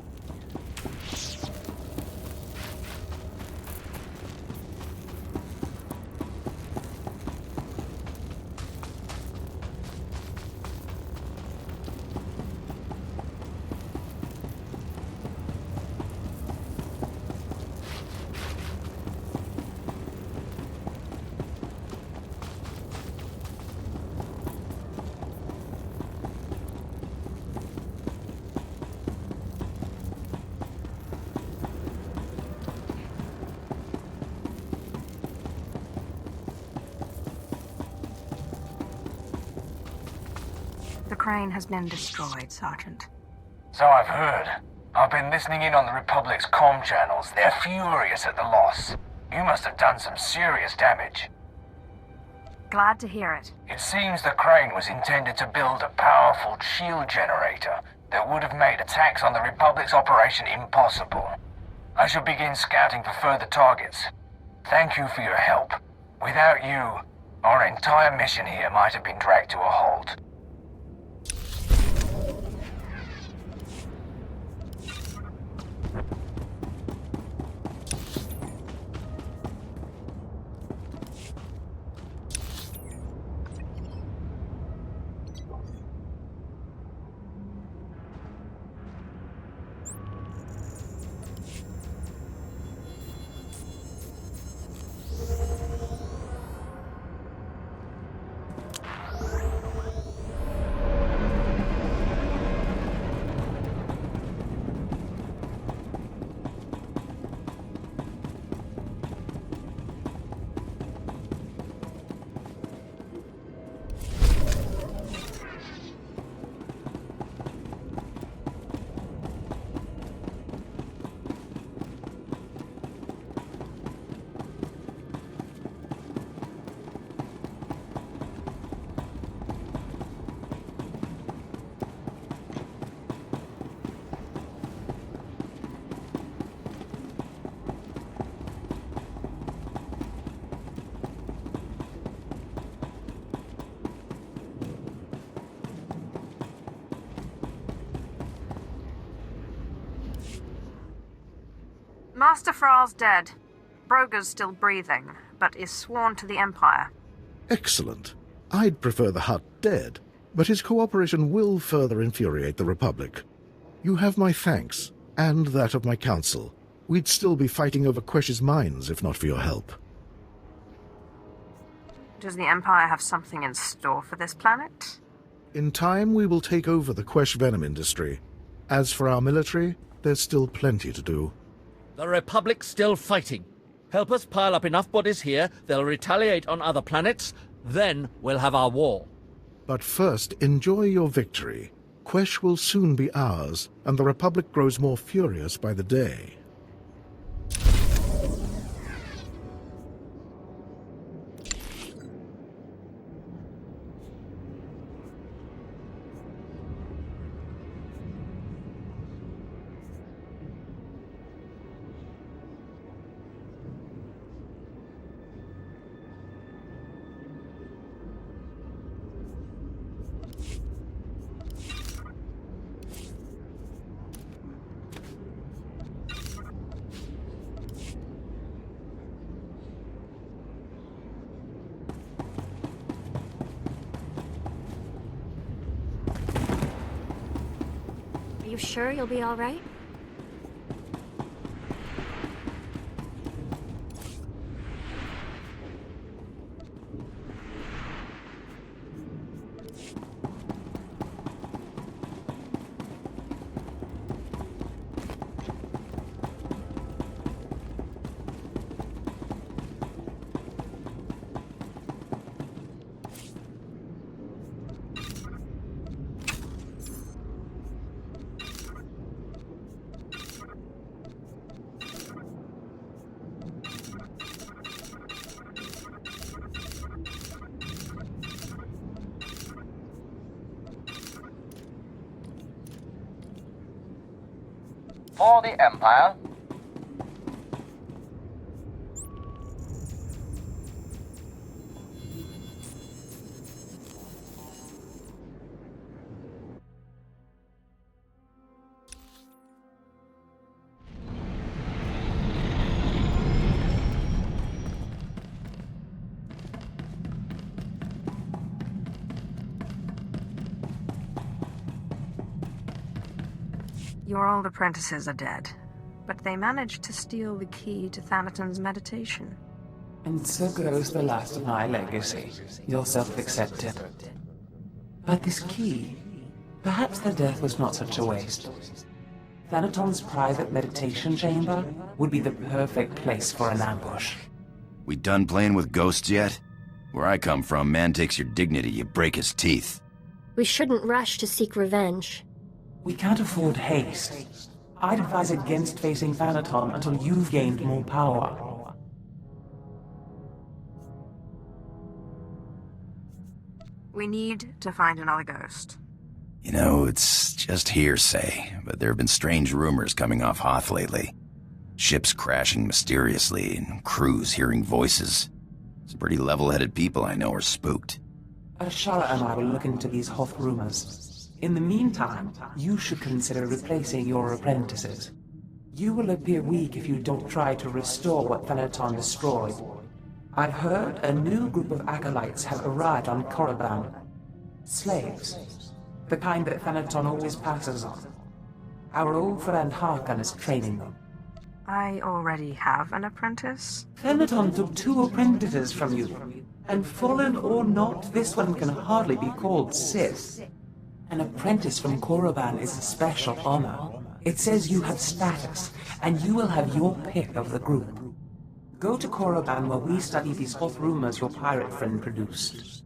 The crane has been destroyed, Sergeant. So I've heard. I've been listening in on the Republic's comm channels. They're furious at the loss. You must have done some serious damage. Glad to hear it. It seems the crane was intended to build a powerful shield generator that would have made attacks on the Republic's operation impossible. I shall begin scouting for further targets. Thank you for your help. Without you, our entire mission here might have been dragged to a halt. Master Frar's dead. Broga's still breathing, but is sworn to the Empire. Excellent. I'd prefer the Hutt dead, but his cooperation will further infuriate the Republic. You have my thanks, and that of my council. We'd still be fighting over Quesh's mines if not for your help. Does the Empire have something in store for this planet? In time, we will take over the Quesh venom industry. As for our military, there's still plenty to do. The Republic's still fighting. Help us pile up enough bodies here, they'll retaliate on other planets, then we'll have our war. But first, enjoy your victory. Quesh will soon be ours, and the Republic grows more furious by the day. Are you sure you'll be all right? For the Empire. Your old apprentices are dead, but they managed to steal the key to Thanaton's meditation. And so goes the last of my legacy, your self-accepted. But this key, perhaps their death was not such a waste. Thanaton's private meditation chamber would be the perfect place for an ambush. We done playing with ghosts yet? Where I come from, man takes your dignity, you break his teeth. We shouldn't rush to seek revenge. We can't afford haste. I'd advise against facing Thanaton until you've gained more power. We need to find another ghost. You know, it's just hearsay, but there have been strange rumors coming off Hoth lately. Ships crashing mysteriously, and crews hearing voices. Some pretty level-headed people I know are spooked. Ashara and I will look into these Hoth rumors. In the meantime, you should consider replacing your apprentices. You will appear weak if you don't try to restore what Thanaton destroyed. I've heard a new group of acolytes have arrived on Korriban. Slaves. The kind that Thanaton always passes on. Our old friend Harkon is training them. I already have an apprentice. Thanaton took 2 apprentices from you. And fallen or not, this one can hardly be called Sith. An apprentice from Korriban is a special honor. It says you have status, and you will have your pick of the group. Go to Korriban while we study these Hoth rumors your pirate friend produced.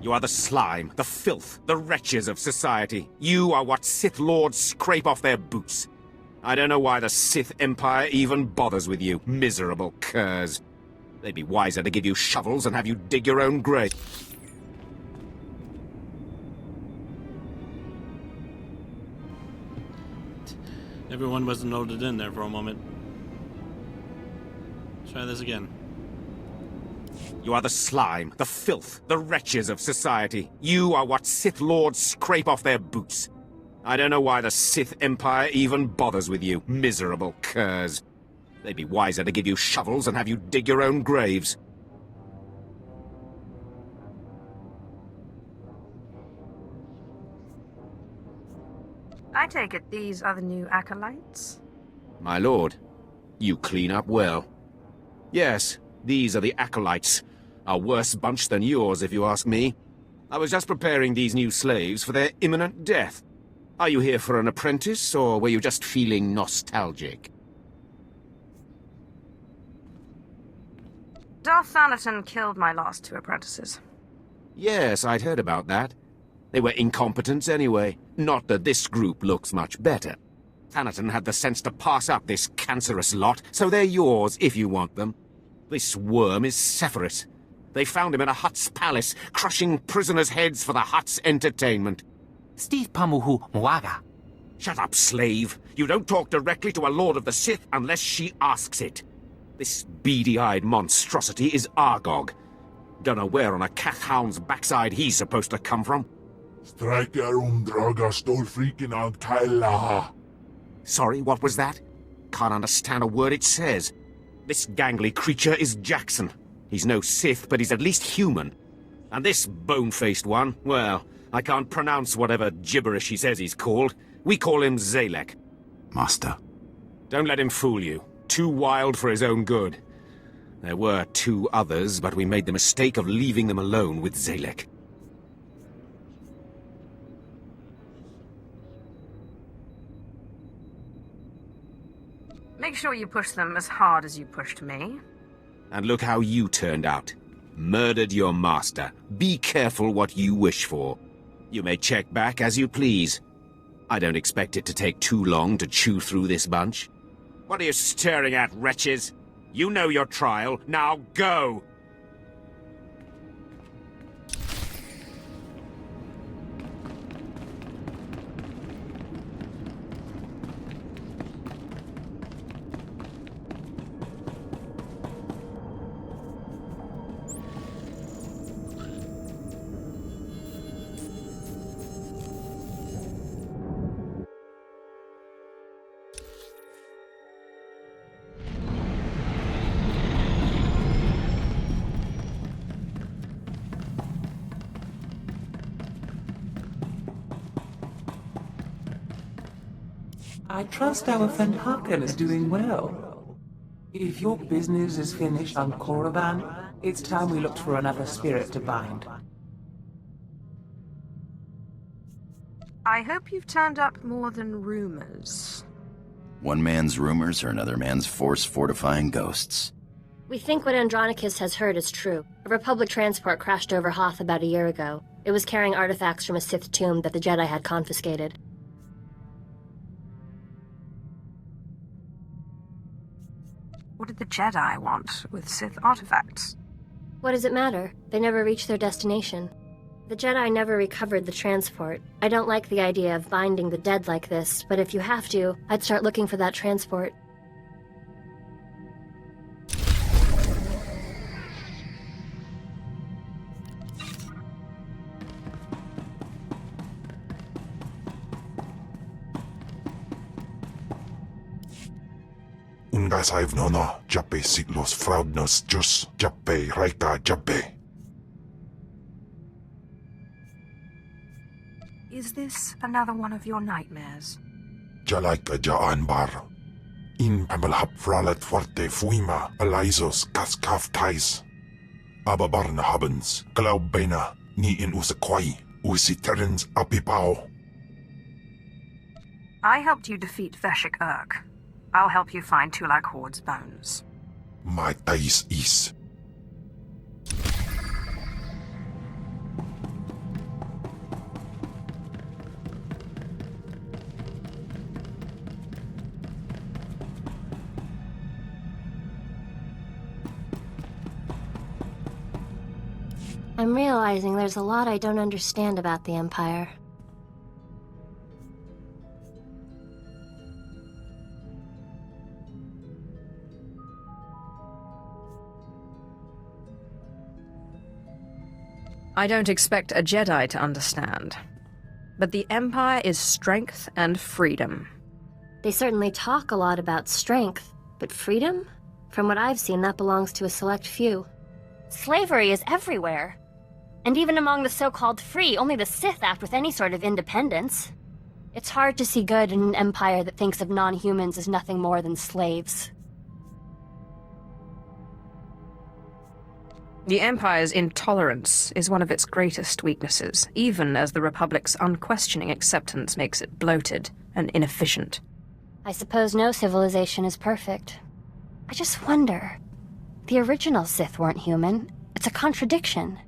You are the slime, the filth, the wretches of society. You are what Sith Lords scrape off their boots. I don't know why the Sith Empire even bothers with you, miserable curs. They'd be wiser to give you shovels and have you dig your own grave. Everyone wasn't loaded in there for a moment. Try this again. You are the slime, the filth, the wretches of society. You are what Sith Lords scrape off their boots. I don't know why the Sith Empire even bothers with you, miserable curs. They'd be wiser to give you shovels and have you dig your own graves. I take it these are the new acolytes? My lord, you clean up well. Yes, these are the acolytes. A worse bunch than yours, if you ask me. I was just preparing these new slaves for their imminent death. Are you here for an apprentice, or were you just feeling nostalgic? Darth Thanaton killed my last 2 apprentices. Yes, I'd heard about that. They were incompetents anyway. Not that this group looks much better. Thanaton had the sense to pass up this cancerous lot, so they're yours if you want them. This worm is Sephiroth. They found him in a Hutt's palace, crushing prisoners' heads for the Hutt's entertainment. Steve Pamuhu Mwaga. Shut up, slave. You don't talk directly to a Lord of the Sith unless she asks it. This beady-eyed monstrosity is Argog. Don't know where on a Cathhound's backside he's supposed to come from. Striker Draga Stolfreaking on Kyla. Sorry, what was that? Can't understand a word it says. This gangly creature is Jackson. He's no Sith, but he's at least human. And this bone-faced one, well, I can't pronounce whatever gibberish he says he's called. We call him Zalek. Master. Don't let him fool you. Too wild for his own good. There were 2 others, but we made the mistake of leaving them alone with Zalek. Make sure you push them as hard as you pushed me. And look how you turned out. Murdered your master. Be careful what you wish for. You may check back as you please. I don't expect it to take too long to chew through this bunch. What are you staring at, wretches? You know your trial. Now go! I trust our friend Hakan is doing well. If your business is finished on Korriban, it's time we looked for another spirit to bind. I hope you've turned up more than rumors. One man's rumors are another man's force-fortifying ghosts. We think what Andronicus has heard is true. A Republic transport crashed over Hoth about a year ago. It was carrying artifacts from a Sith tomb that the Jedi had confiscated. What did the Jedi want with Sith artifacts? What does it matter? They never reached their destination. The Jedi never recovered the transport. I don't like the idea of binding the dead like this, but if you have to, I'd start looking for that transport. Ungas I've no Jappe Siglos Fraudnos Jus Jappe Raika Jappe. Is this another one of your nightmares? Jalaika Jaan Bar. In Pamalhap Fralet Forte Fuima Alaisos Kaskaf Tais. Ababarna Habens, Glaubena, Ni in Usakwai, Usiterens Apipao. I helped you defeat Veshik Urk. I'll help you find Tulak Horde's bones. My Tais is. I'm realizing there's a lot I don't understand about the Empire. I don't expect a Jedi to understand. But the Empire is strength and freedom. They certainly talk a lot about strength, but freedom? From what I've seen, that belongs to a select few. Slavery is everywhere. And even among the so-called free, only the Sith act with any sort of independence. It's hard to see good in an empire that thinks of non-humans as nothing more than slaves. The Empire's intolerance is one of its greatest weaknesses, even as the Republic's unquestioning acceptance makes it bloated and inefficient. I suppose no civilization is perfect. I just wonder. The original Sith weren't human. It's a contradiction.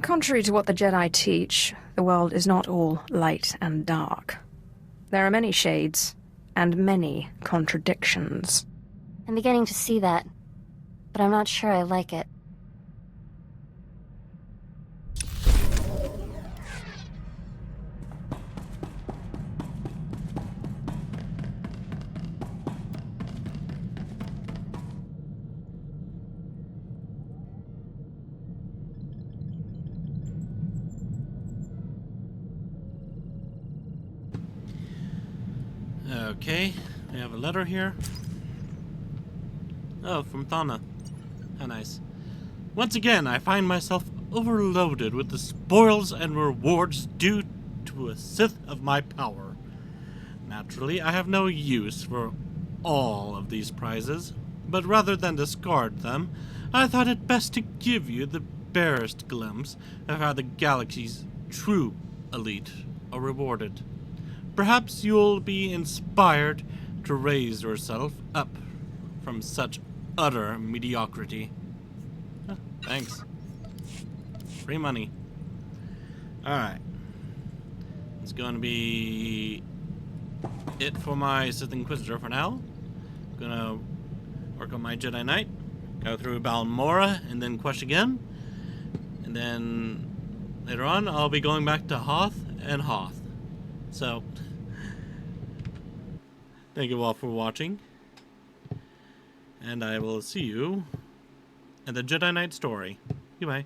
Contrary to what the Jedi teach, the world is not all light and dark. There are many shades, and many contradictions. I'm beginning to see that, but I'm not sure I like it. Okay, we have a letter here. Oh, from Thana. How nice. Once again, I find myself overloaded with the spoils and rewards due to a Sith of my power. Naturally, I have no use for all of these prizes, but rather than discard them, I thought it best to give you the barest glimpse of how the galaxy's true elite are rewarded. Perhaps you'll be inspired to raise yourself up from such utter mediocrity. Oh, thanks. Free money. Alright. It's going to be it for my Sith Inquisitor for now. I'm going to work on my Jedi Knight, go through Balmora, and then Quesh again. And then later on, I'll be going back to Hoth and Hoth. So, thank you all for watching, and I will see you in the Jedi Knight story. Goodbye.